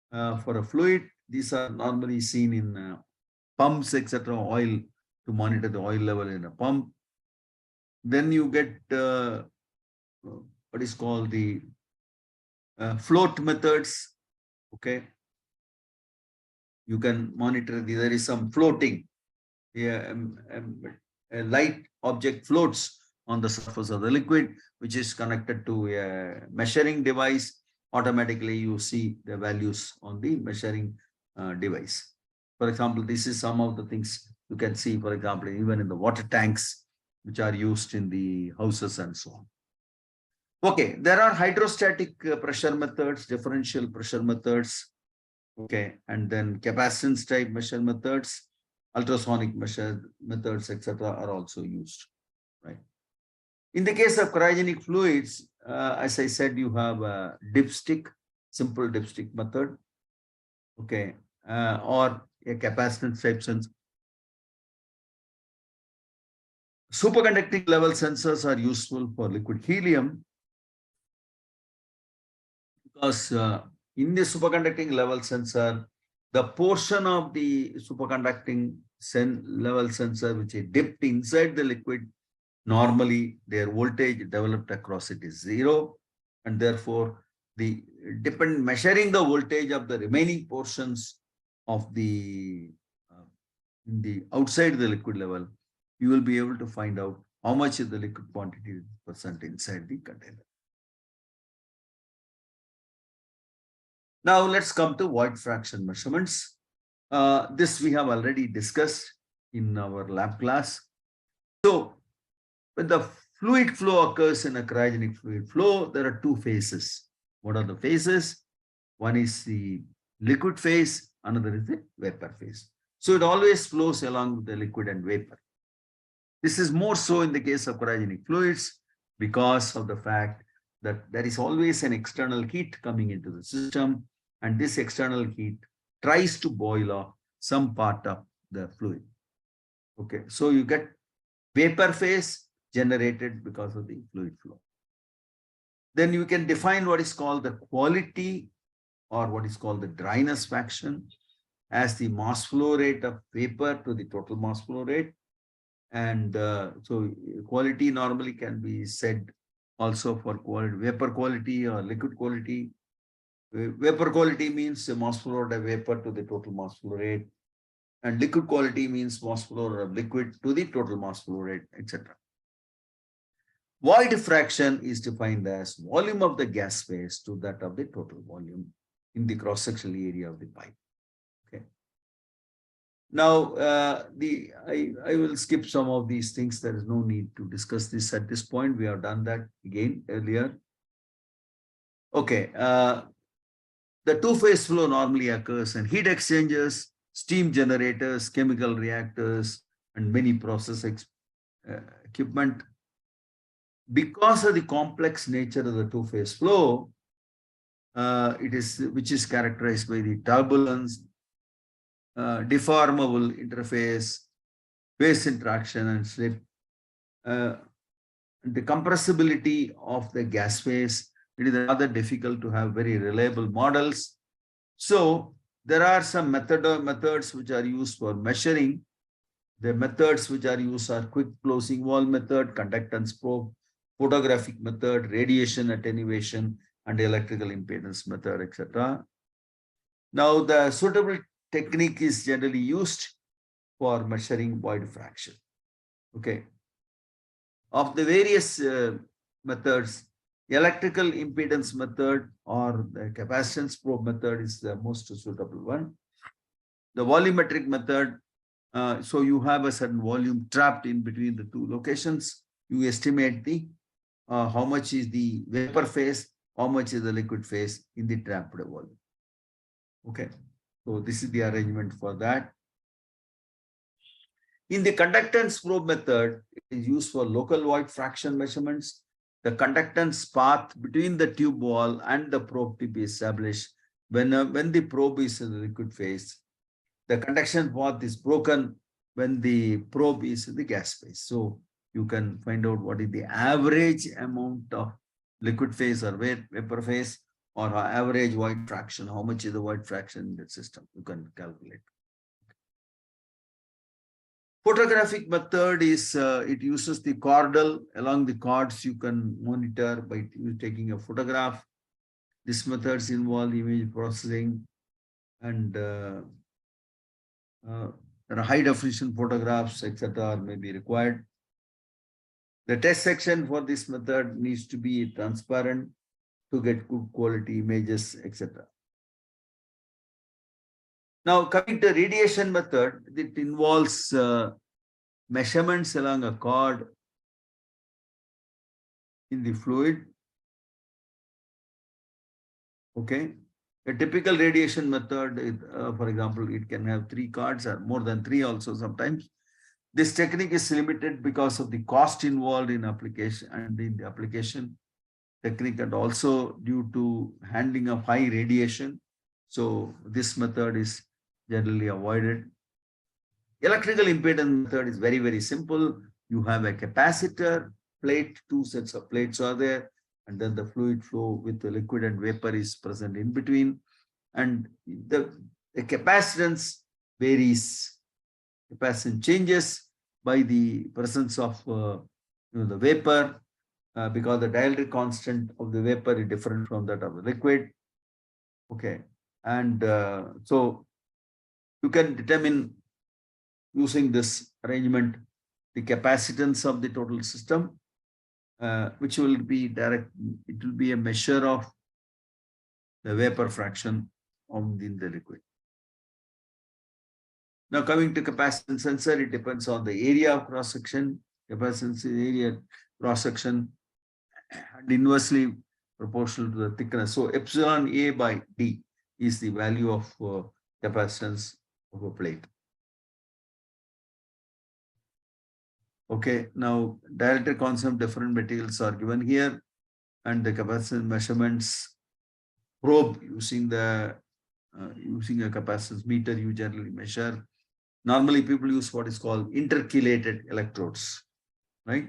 for a fluid. These are normally seen in pumps, etc., oil, to monitor the oil level in a pump. Then you get what is called the float methods. Okay. You can monitor, there is some floating. A light object floats on the surface of the liquid, which is connected to a measuring device. Automatically, you see the values on the measuring device. For example, this is some of the things You can see, for example, even in the water tanks, which are used in the houses and so on. Okay, there are hydrostatic pressure methods, differential pressure methods, okay, and then capacitance type measure methods, ultrasonic measure methods, etc. are also used, right? In the case of cryogenic fluids, as I said, you have a dipstick, simple dipstick method, okay, or a capacitance type sensor. Superconducting level sensors are useful for liquid helium because in the superconducting level sensor, the portion of the superconducting level sensor which is dipped inside the liquid, normally their voltage developed across it is zero, and therefore the measuring the voltage of the remaining portions of the in the outside the liquid level, you will be able to find out how much is the liquid quantity percent inside the container. Now let's come to void fraction measurements. This we have already discussed in our lab class. So when the fluid flow occurs in a cryogenic fluid flow, there are two phases. What are the phases? One is the liquid phase, another is the vapor phase. So it always flows along with the liquid and vapor. This is more so in the case of cryogenic fluids because of the fact that there is always an external heat coming into the system, and this external heat tries to boil off some part of the fluid. Okay, so you get vapor phase generated because of the fluid flow. Then you can define what is called the quality or what is called the dryness fraction as the mass flow rate of vapor to the total mass flow rate. And so quality normally can be said also for quality, vapor quality or liquid quality. Vapor quality means the mass flow rate of vapor to the total mass flow rate. And liquid quality means mass flow rate of liquid to the total mass flow rate, etc. Void fraction is defined as volume of the gas phase to that of the total volume in the cross-sectional area of the pipe. Okay. Now, I will skip some of these things. There is no need to discuss this at this point. We have done that again earlier. Okay. The two-phase flow normally occurs in heat exchangers, steam generators, chemical reactors, and many process equipment. Because of the complex nature of the two-phase flow, which is characterized by the turbulence, deformable interface, phase interaction, and slip. The compressibility of the gas phase, it is rather difficult to have very reliable models. So there are some methods which are used for measuring. The methods which are used are quick closing valve method, conductance probe, photographic method, radiation attenuation, and electrical impedance method, etc. Now, the suitable technique is generally used for measuring void fraction. Okay. Of the various methods, electrical impedance method or the capacitance probe method is the most suitable one. The volumetric method, so you have a certain volume trapped in between the two locations. You estimate the how much is the vapor phase, how much is the liquid phase in the trapped volume. Okay, so this is the arrangement for that. In the conductance probe method, it is used for local void fraction measurements. The conductance path between the tube wall and the probe to be established when the probe is in the liquid phase. The conduction path is broken when the probe is in the gas phase. So you can find out what is the average amount of liquid phase or vapor phase or average void fraction. How much is the void fraction in the system? You can calculate. Photographic method is, it uses the cordal. Along the cords, you can monitor by taking a photograph. These methods involve image processing and there are high definition photographs, etc. may be required. The test section for this method needs to be transparent to get good quality images, etc. Now, coming to radiation method, it involves measurements along a cord in the fluid. Okay. A typical radiation method, for example, it can have 3 cards or more than 3 also sometimes. This technique is limited because of the cost involved in application and in the application technique, and also due to handling of high radiation. So this method is generally avoided. Electrical impedance method is very, very simple. You have a capacitor plate, 2 sets of plates are there, and then the fluid flow with the liquid and vapor is present in between. And the capacitance varies. Capacitance changes by the presence of the vapor, because the dielectric constant of the vapor is different from that of the liquid. Okay, and so you can determine using this arrangement the capacitance of the total system, which will be direct. It will be a measure of the vapor fraction in the liquid. Now, coming to capacitance sensor, it depends on the area of cross section. Capacitance area cross section and inversely proportional to the thickness. So epsilon A by D is the value of capacitance of a plate. Okay, now dielectric constant, different materials are given here, and the capacitance measurements probe using the using a capacitance meter. You generally measure. Normally, people use what is called intercalated electrodes, right?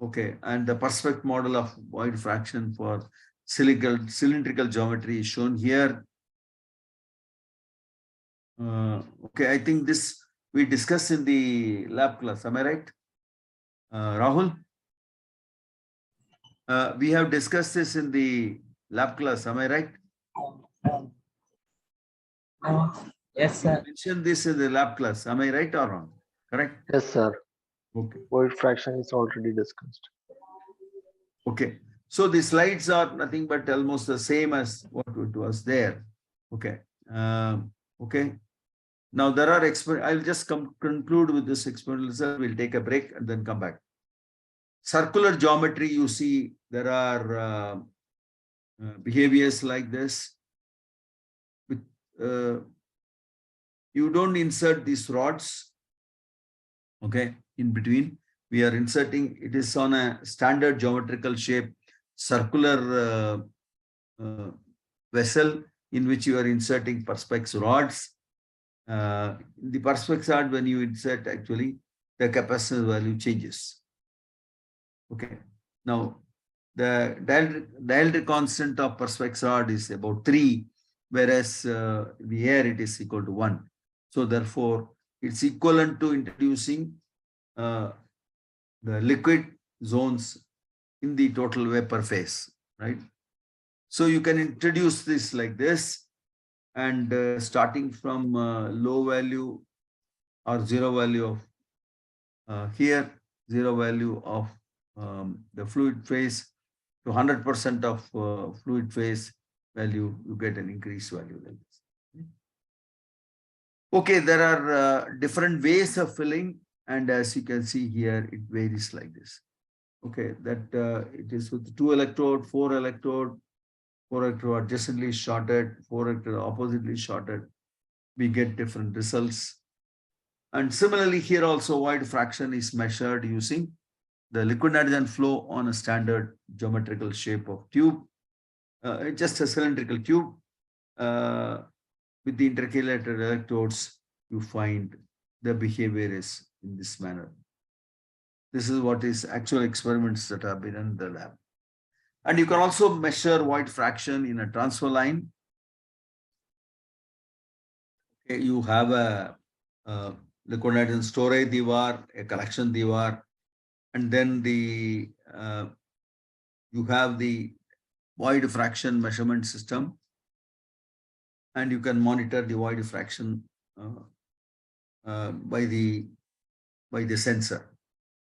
Okay, and the perspective model of void fraction for cylindrical geometry is shown here. Okay, I think this we discussed in the lab class. Am I right, Rahul? We have discussed this in the lab class. Am I right? Yes, sir. We mentioned this in the lab class. Am I right or wrong? Correct? Yes, sir. Okay. Void fraction is already discussed. Okay. So the slides are nothing but almost the same as what it was there. Okay. Okay. Now there are I'll just conclude with this experimental result. We'll take a break and then come back. Circular geometry, you see, there are behaviors like this. With, you don't insert these rods, okay, in between. We are inserting, it is on a standard geometrical shape, circular vessel in which you are inserting perspex rods. The perspex rod, when you insert, actually, the capacitance value changes. Okay. Now, the dielectric constant of perspex rod is about 3, whereas the air, it is equal to 1. So therefore, it's equivalent to introducing the liquid zones in the total vapor phase, right? So you can introduce this like this, and starting from low value or 0 value of here, 0 value of the fluid phase to 100% of fluid phase value, you get an increased value like this. Okay, there are different ways of filling, and as you can see here, it varies like this. Okay, that it is with 2 electrode, 4 electrode, 4 electrode adjacently shorted, 4 electrode oppositely shorted. We get different results. And similarly, here also void fraction is measured using the liquid nitrogen flow on a standard geometrical shape of tube, just a cylindrical tube. With the intercalated electrodes, you find the behavior is in this manner. This is what is actual experiments that have been done in the lab. And you can also measure void fraction in a transfer line. Okay, you have a liquid nitrogen storage diwar, a collection diwar, and then the you have the void fraction measurement system, and you can monitor the void fraction by the sensor.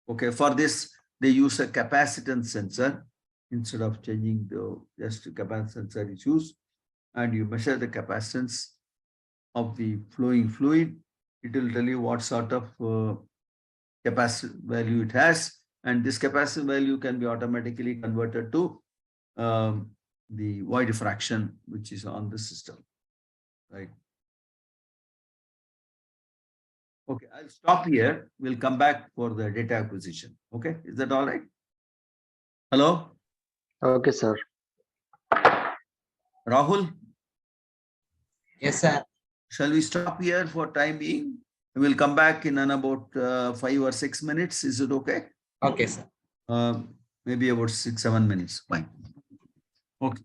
Okay, for this they use a capacitance sensor instead of changing the just capacitance sensor is used, and you measure the capacitance of the flowing fluid. It will tell you what sort of capacity value it has, and this capacity value can be automatically converted to the void fraction which is on the system, right? Okay, I'll stop here. We'll come back for the data acquisition. Okay, is that all right? Hello, Okay, sir. Rahul, Yes, sir. shall we stop here for time being? We'll come back in about 5 or 6 minutes. Is it okay? Okay, sir. Maybe about 6, 7 minutes. Fine. Okay.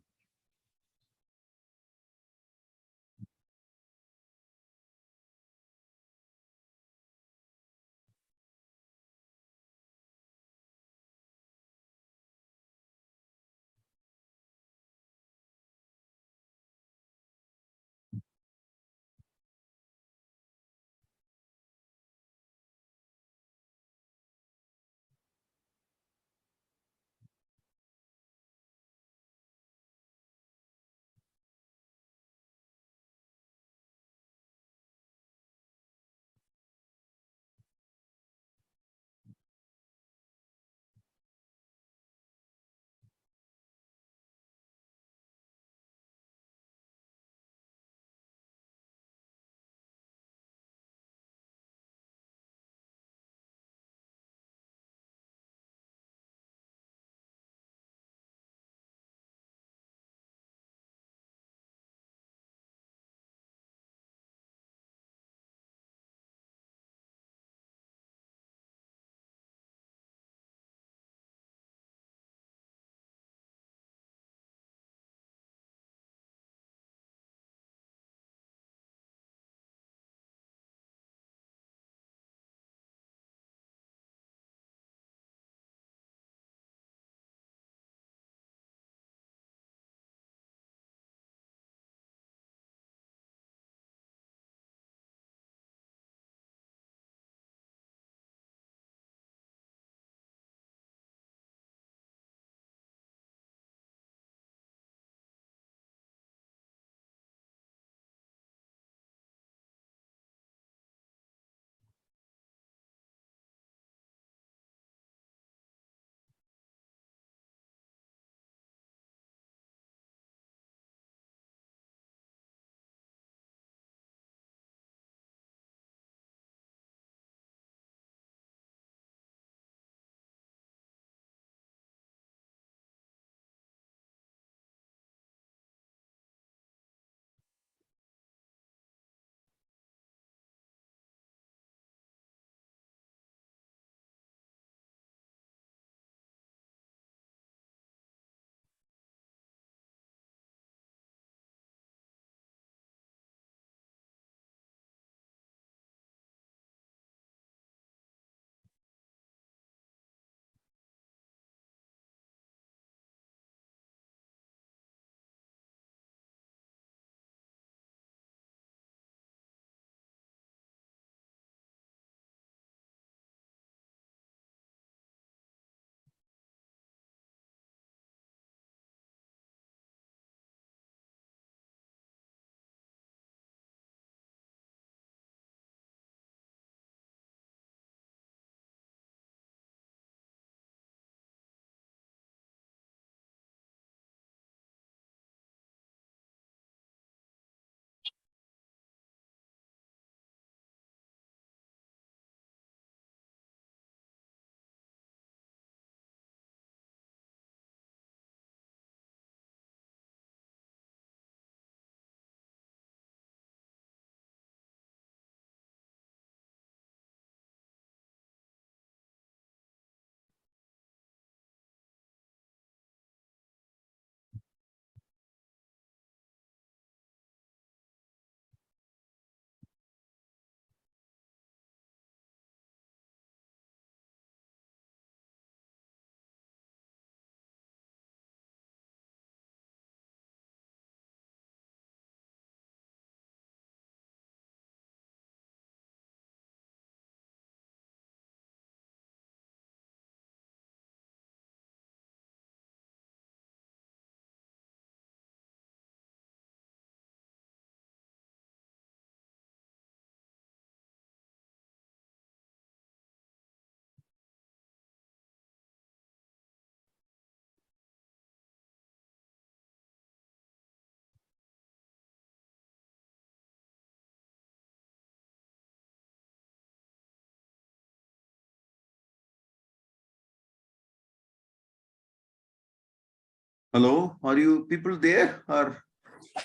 Hello, are you people there or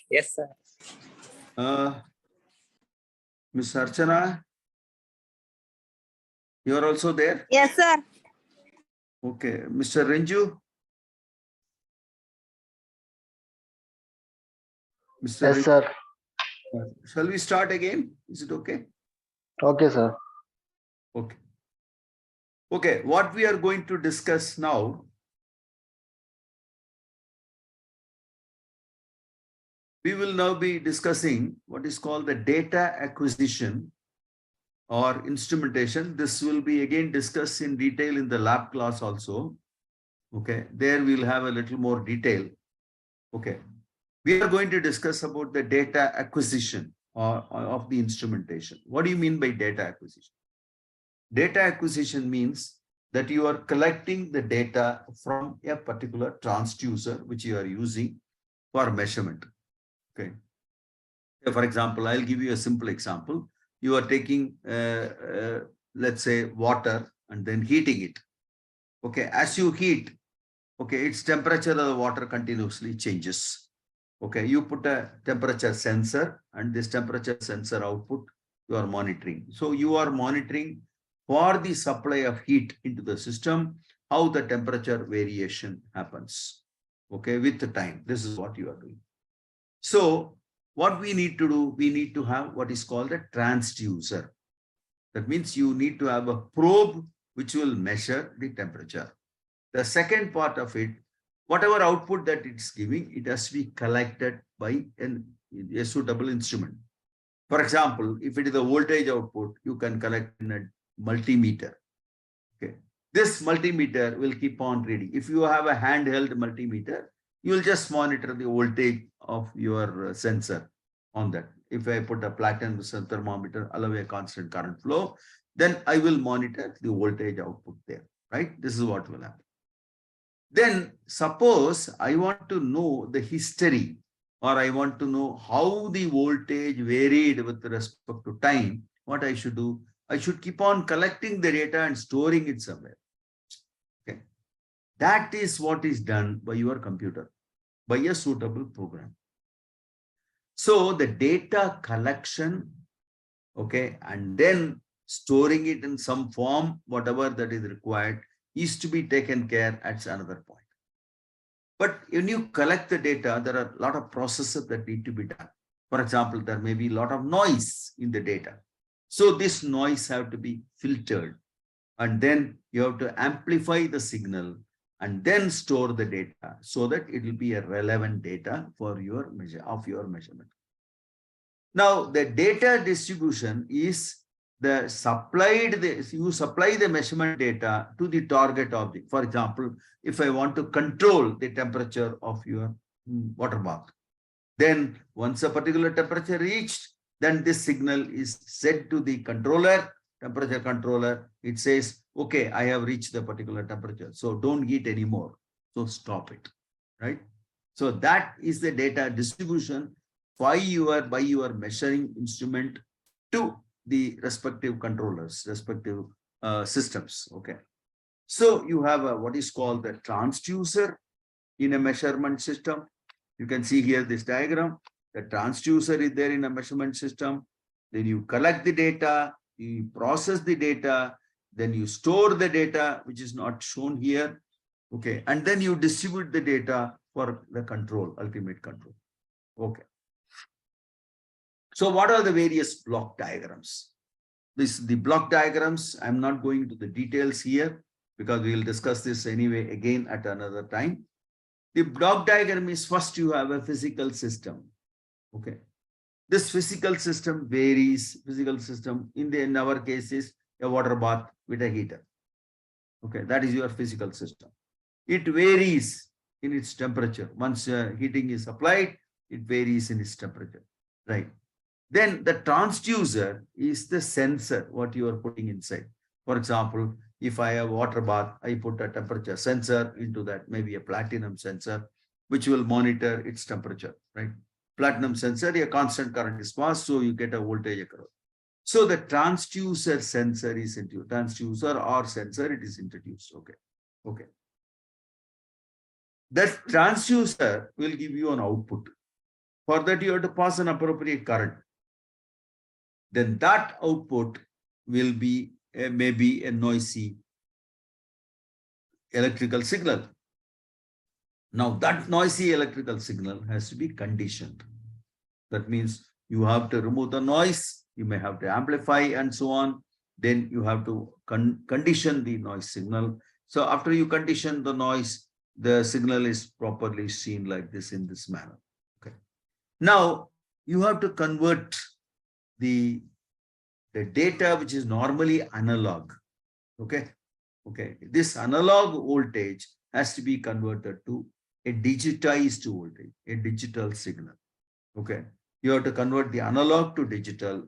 Yes, sir. Miss Archana? You are also there? Yes, sir. Okay, Mr. Renju? Mr. Yes, sir. Shall we start again? Is it okay? Okay, sir. Okay. Okay, what we are going to discuss now, we will now be discussing what is called the data acquisition or instrumentation. This will be again discussed in detail in the lab class also. Okay, there we'll have a little more detail. Okay, we are going to discuss about the data acquisition or of the instrumentation. What do you mean by data acquisition? Data acquisition means that you are collecting the data from a particular transducer which you are using for measurement. Okay. For example, I'll give you a simple example. You are taking, let's say, water and then heating it. Okay. As you heat, okay, its temperature of the water continuously changes. Okay. You put a temperature sensor and this temperature sensor output you are monitoring. So you are monitoring for the supply of heat into the system, how the temperature variation happens. Okay. With the time, this is what you are doing. So what we need to do, we need to have what is called a transducer. That means you need to have a probe which will measure the temperature. The second part of it, whatever output that it's giving, it has to be collected by a suitable instrument. For example, if it is a voltage output, you can collect in a multimeter. Okay. This multimeter will keep on reading. If you have a handheld multimeter, you will just monitor the voltage of your sensor on that. If I put a platinum thermometer, allow a constant current flow, then I will monitor the voltage output there, right? This is what will happen. Then suppose I want to know the history or I want to know how the voltage varied with respect to time, what I should do? I should keep on collecting the data and storing it somewhere. Okay. That is what is done by your computer, by a suitable program. So the data collection, okay, and then storing it in some form, whatever that is required, is to be taken care at another point. But when you collect the data, there are a lot of processes that need to be done. For example, there may be a lot of noise in the data. So this noise have to be filtered. And then you have to amplify the signal and then store the data so that it will be a relevant data for your measurement. Now, the data distribution is you supply the measurement data to the target object. For example, if I want to control the temperature of your water bath, then once a particular temperature reached, then this signal is sent to the controller, temperature controller. It says, okay, I have reached the particular temperature, so don't heat anymore. So stop it, right? So that is the data distribution by your measuring instrument to the respective controllers, respective systems. Okay. So you have what is called the transducer in a measurement system. You can see here this diagram. The transducer is there in a measurement system. Then you collect the data, you process the data, then you store the data, which is not shown here. Okay. And then you distribute the data for the control, ultimate control. Okay. So what are the various block diagrams? The block diagrams, I'm not going into the details here because we will discuss this anyway again at another time. The block diagram is first you have a physical system. Okay. This physical system varies. Physical system in our case is a water bath with a heater. Okay. That is your physical system. It varies in its temperature. Once heating is applied, it varies in its temperature. Right. Then the transducer is the sensor, what you are putting inside. For example, if I have water bath, I put a temperature sensor into that, maybe a platinum sensor, which will monitor its temperature, right? Platinum sensor, a constant current is passed, so you get a voltage across. So the transducer sensor is introduced, transducer or sensor, it is introduced. Okay. Okay. That transducer will give you an output. For that, you have to pass an appropriate current. Then that output will be maybe a noisy electrical signal. Now that noisy electrical signal has to be conditioned. That means you have to remove the noise, you may have to amplify and so on. Then you have to condition the noise signal. So after you condition the noise, the signal is properly seen like this in this manner. Okay. Now you have to convert the data which is normally analog. Okay. Okay. This analog voltage has to be converted to a digitized voltage, a digital signal. Okay. You have to convert the analog to digital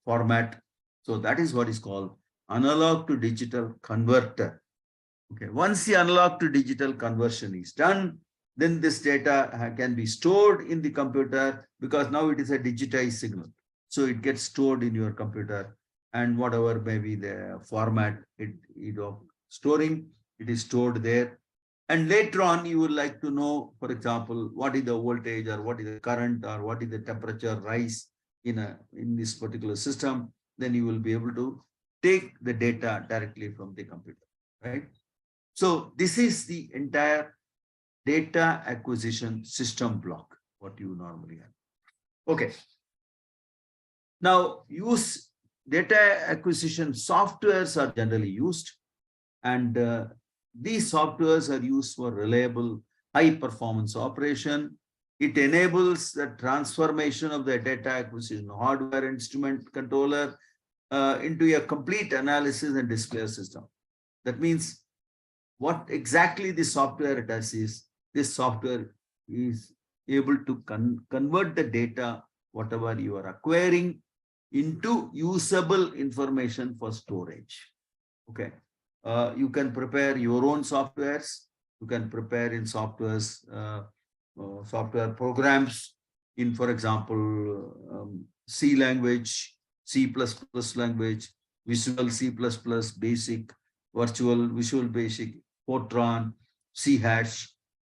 format. So that is what is called analog to digital converter. Okay. Once the analog to digital conversion is done, then this data can be stored in the computer because now it is a digitized signal. So it gets stored in your computer, and whatever may be the format storing, it is stored there. And later on, you would like to know, for example, what is the voltage or what is the current or what is the temperature rise in this particular system. Then you will be able to take the data directly from the computer, right? So this is the entire data acquisition system block, what you normally have. Okay. Now, data acquisition softwares are generally used, and these softwares are used for reliable, high-performance operation. It enables the transformation of the data acquisition hardware instrument controller into a complete analysis and display system. That means what exactly the software does is, this software is able to convert the data, whatever you are acquiring, into usable information for storage. Okay. You can prepare your own softwares. You can prepare in software programs in, for example, C language, C++ language, Visual C++, Basic, Visual Basic, Fortran, C#.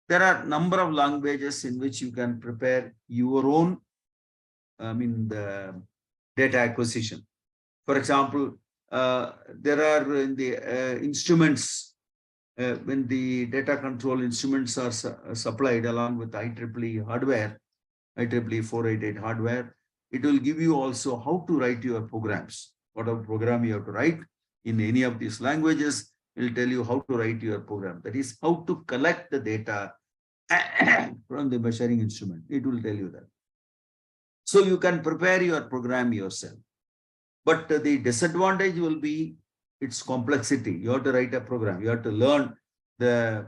There are a number of languages in which you can prepare your own, the data acquisition. For example, there are in the instruments, when the data control instruments are supplied along with IEEE hardware, IEEE 488 hardware, it will give you also how to write your programs. Whatever program you have to write in any of these languages, it will tell you how to write your program. That is how to collect the data from the measuring instrument. It will tell you that. So you can prepare your program yourself. But the disadvantage will be its complexity. You have to write a program. You have to learn the,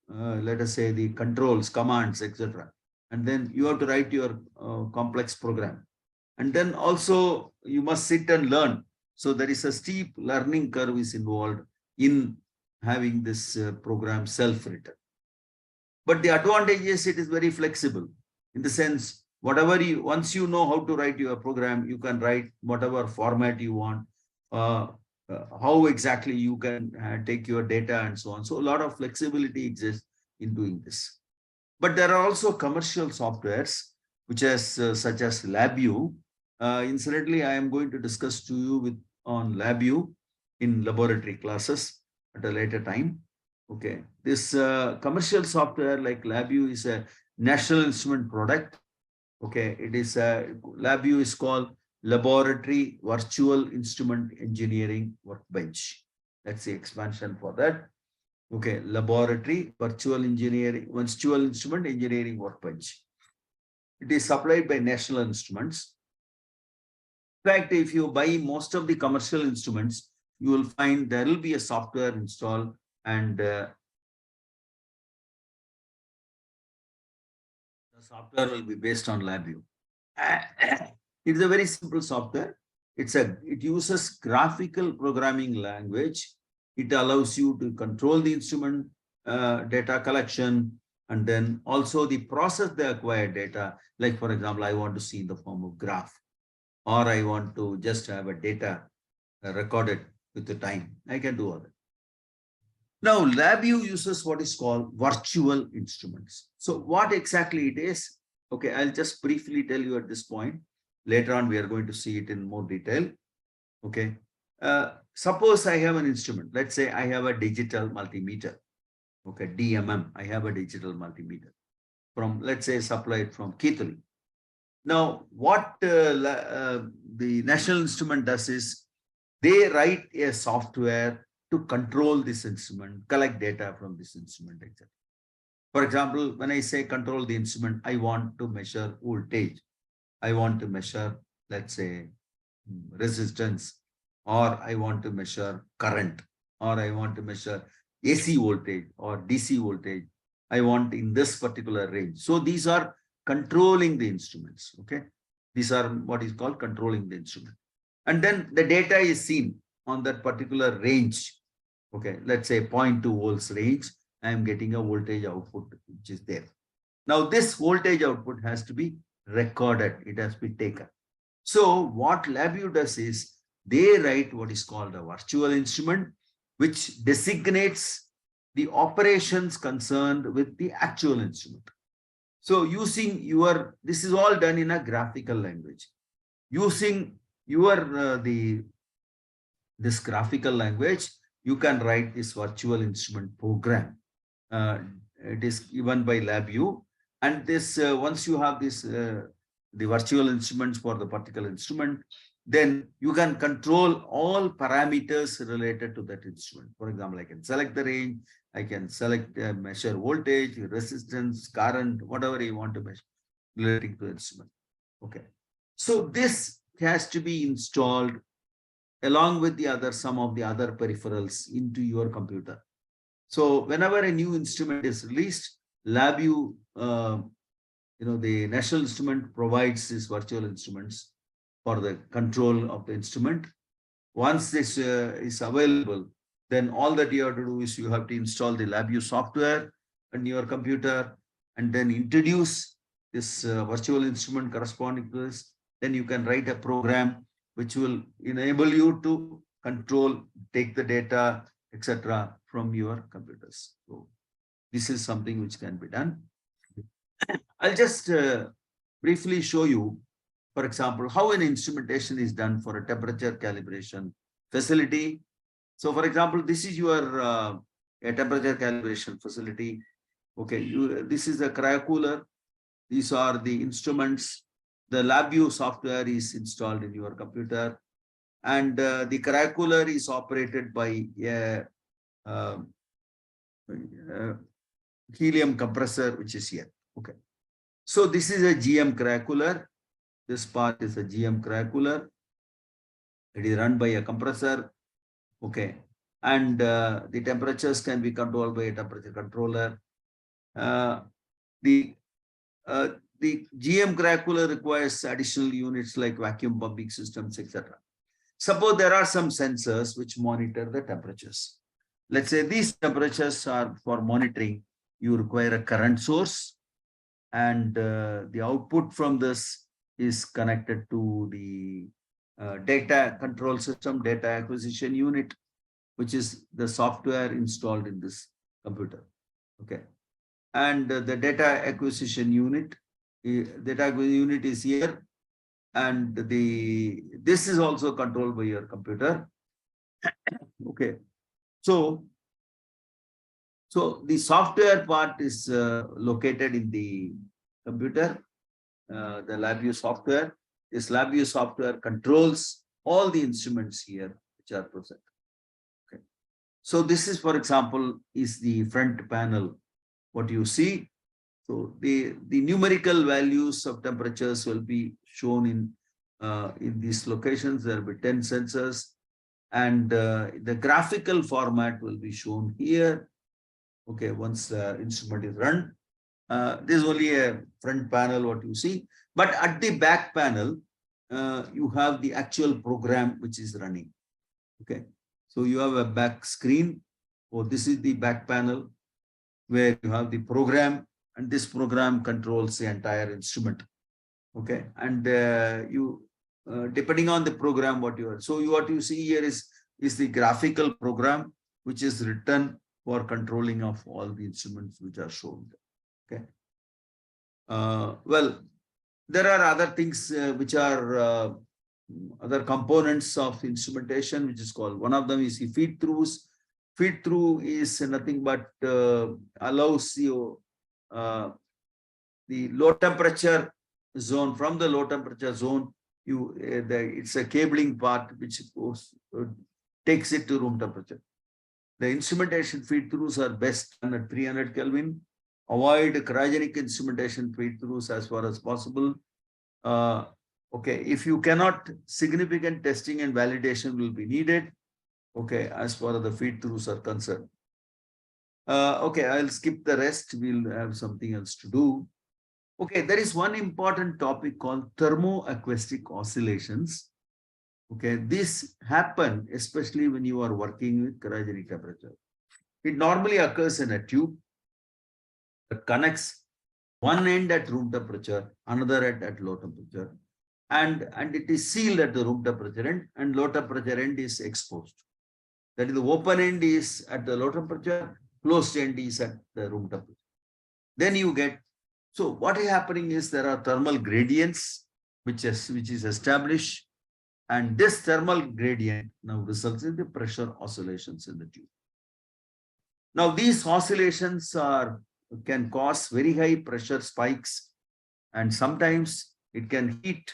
let us say, the controls, commands, etc. And then you have to write your complex program. And then also you must sit and learn. So there is a steep learning curve is involved in having this program self-written. But the advantage is it is very flexible in the sense, once you know how to write your program, you can write whatever format you want, how exactly you can take your data and so on. So a lot of flexibility exists in doing this. But there are also commercial softwares, which is such as LabVIEW. Incidentally, I am going to discuss to you on LabVIEW in laboratory classes at a later time. Okay, this commercial software like LabVIEW is a National Instrument product. Okay, it is LabVIEW is called Laboratory Virtual Instrument Engineering Workbench. That's the expansion for that. Okay, Laboratory Virtual Instrument Engineering Workbench. It is supplied by National Instruments. In fact, if you buy most of the commercial instruments, you will find there will be a software installed, and the software will be based on LabVIEW. It is a very simple software. It uses graphical programming language. It allows you to control the instrument data collection, and then also the process the acquired data. Like, for example, I want to see in the form of graph, or I want to just have a data recorded with the time. I can do all that. Now, LabVIEW uses what is called virtual instruments. So what exactly it is? Okay, I'll just briefly tell you at this point. Later on, we are going to see it in more detail. Okay. Suppose I have an instrument. Let's say I have a digital multimeter. Okay, DMM. I have a digital multimeter from, let's say, supplied from Keithley. Now, what the National Instrument does is they write a software to control this instrument, collect data from this instrument, etc. For example, when I say control the instrument, I want to measure voltage. I want to measure, let's say, resistance, or I want to measure current, or I want to measure AC voltage or DC voltage. I want in this particular range. So these are controlling the instruments. Okay. These are what is called controlling the instrument. And then the data is seen on that particular range. Okay. Let's say 0.2 volts range. I am getting a voltage output which is there. Now this voltage output has to be recorded. It has to be taken. So what LabVIEW does is they write what is called a virtual instrument, which designates the operations concerned with the actual instrument. So using your, this is all done in a graphical language. Using your this graphical language, you can write this virtual instrument program. It is given by LabVIEW, and this once you have this the virtual instruments for the particular instrument, then you can control all parameters related to that instrument. For example, I can select the range, I can select measure voltage, resistance, current, whatever you want to measure relating to the instrument. Okay. So this has to be installed along with the other, some of the other peripherals into your computer. So whenever a new instrument is released, LabVIEW, the National Instrument provides these virtual instruments for the control of the instrument. Once this is available, then all that you have to do is you have to install the LabVIEW software on your computer and then introduce this virtual instrument corresponding to this. Then you can write a program which will enable you to control, take the data, etc. from your computers. So this is something which can be done. I'll just briefly show you, for example, how an instrumentation is done for a temperature calibration facility. So, for example, this is your a temperature calibration facility. Okay, this is a cryocooler. These are the instruments. The LabVIEW software is installed in your computer, and the cryocooler is operated by a helium compressor, which is here. Okay. So this is a GM cryocooler. This part is a GM cryocooler. It is run by a compressor. Okay. And the temperatures can be controlled by a temperature controller. The GM cryocooler requires additional units like vacuum pumping systems, etc. Suppose there are some sensors which monitor the temperatures. Let's say these temperatures are for monitoring. You require a current source, and the output from this is connected to the data control system, data acquisition unit, which is the software installed in this computer. Okay. And the data acquisition unit is here, and this is also controlled by your computer. Okay. So the software part is located in the computer, the LabVIEW software. This LabVIEW software controls all the instruments here which are present. Okay. So this is, for example, is the front panel. What you see. So the numerical values of temperatures will be shown in these locations. There will be 10 sensors, and the graphical format will be shown here. Okay, once the instrument is run, this is only a front panel, what you see. But at the back panel, you have the actual program which is running. Okay, so you have a back screen. Oh, this is the back panel where you have the program, and this program controls the entire instrument. Okay, and depending on the program, what you see here is the graphical program which is written for controlling of all the instruments which are shown. Okay. Well, there are other things which are other components of instrumentation, which is called, one of them is the feed throughs. Feed through is nothing but allows you the low temperature zone. From the low temperature zone, it's a cabling part which goes, takes it to room temperature. The instrumentation feed throughs are best done at 300 Kelvin. Avoid cryogenic instrumentation feed throughs as far as possible. Okay, if you cannot, significant testing and validation will be needed. Okay, as far as the feed throughs are concerned. Okay, I'll skip the rest. We'll have something else to do. Okay, there is one important topic called thermoacoustic oscillations. Okay, this happen especially when you are working with cryogenic temperature. It normally occurs in a tube that connects one end at room temperature, another end at low temperature, and it is sealed at the room temperature end, and low temperature end is exposed. That is, the open end is at the low temperature, closed end is at the room temperature. Then you get, so what is happening is there are thermal gradients which is established, and this thermal gradient now results in the pressure oscillations in the tube. Now these oscillations can cause very high pressure spikes, and sometimes it can heat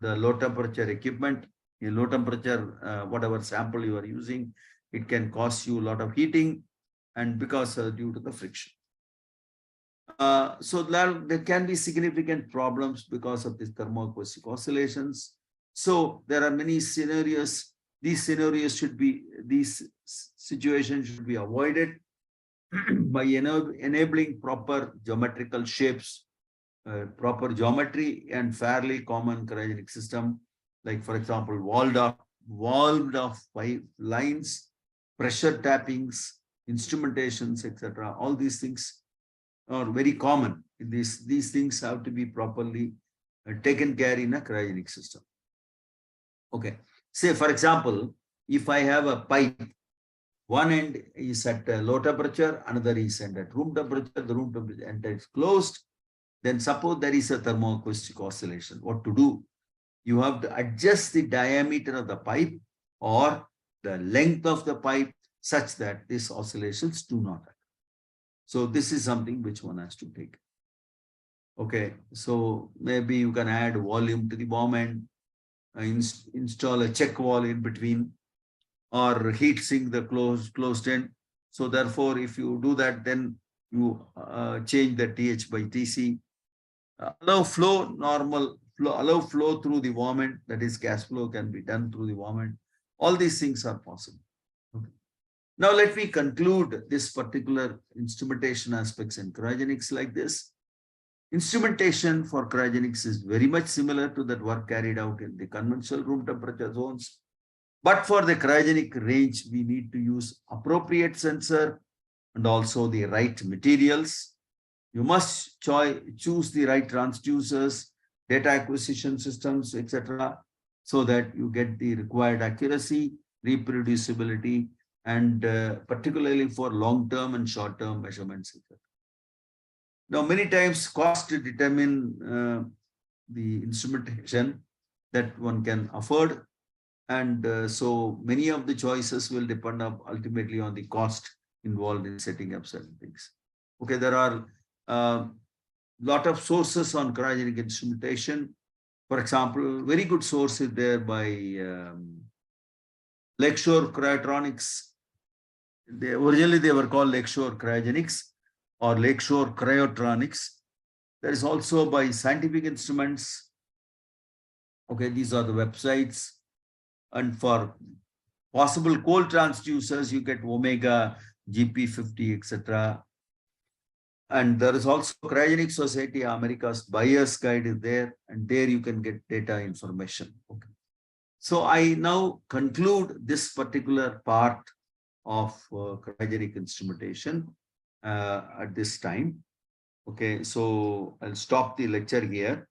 the low temperature equipment. In low temperature, whatever sample you are using, it can cause you a lot of heating, and because due to the friction. So there can be significant problems because of these thermoacoustic oscillations. So there are many scenarios. These situations should be avoided by enabling proper geometrical shapes, proper geometry, and fairly common cryogenic system, like for example, walled off pipe lines, pressure tappings, instrumentations, etc. All these things are very common. These things have to be properly taken care in a cryogenic system. Okay. Say, for example, if I have a pipe, one end is at low temperature, another is at room temperature, the room temperature end is closed, then suppose there is a thermoacoustic oscillation. What to do? You have to adjust the diameter of the pipe or the length of the pipe such that these oscillations do not occur. So this is something which one has to take. Okay, so maybe you can add volume to the bomb end, install a check wall in between, or heat sink the closed end. So therefore, if you do that, then you change the TH by TC. Allow flow through the warm end, that is, gas flow can be done through the warm end. All these things are possible. Okay. Now let me conclude this particular instrumentation aspects in cryogenics like this. Instrumentation for cryogenics is very much similar to that work carried out in the conventional room temperature zones. But for the cryogenic range, we need to use appropriate sensor and also the right materials. You must choose the right transducers, data acquisition systems, etc., so that you get the required accuracy, reproducibility, and particularly for long-term and short-term measurements, etc. Now, many times cost to determine the instrumentation that one can afford. And so many of the choices will depend ultimately on the cost involved in setting up certain things. Okay, there are a lot of sources on cryogenic instrumentation. For example, very good source is there by Lakeshore Cryotronics. Originally, they were called Lakeshore Cryogenics or Lakeshore Cryotronics. There is also by Scientific Instruments. Okay, these are the websites. And for possible cold transducers, you get Omega, GP50, etc. And there is also Cryogenic Society America's buyer's guide is there, and there you can get data information. Okay. So I now conclude this particular part of cryogenic instrumentation at this time. Okay, so I'll stop the lecture here.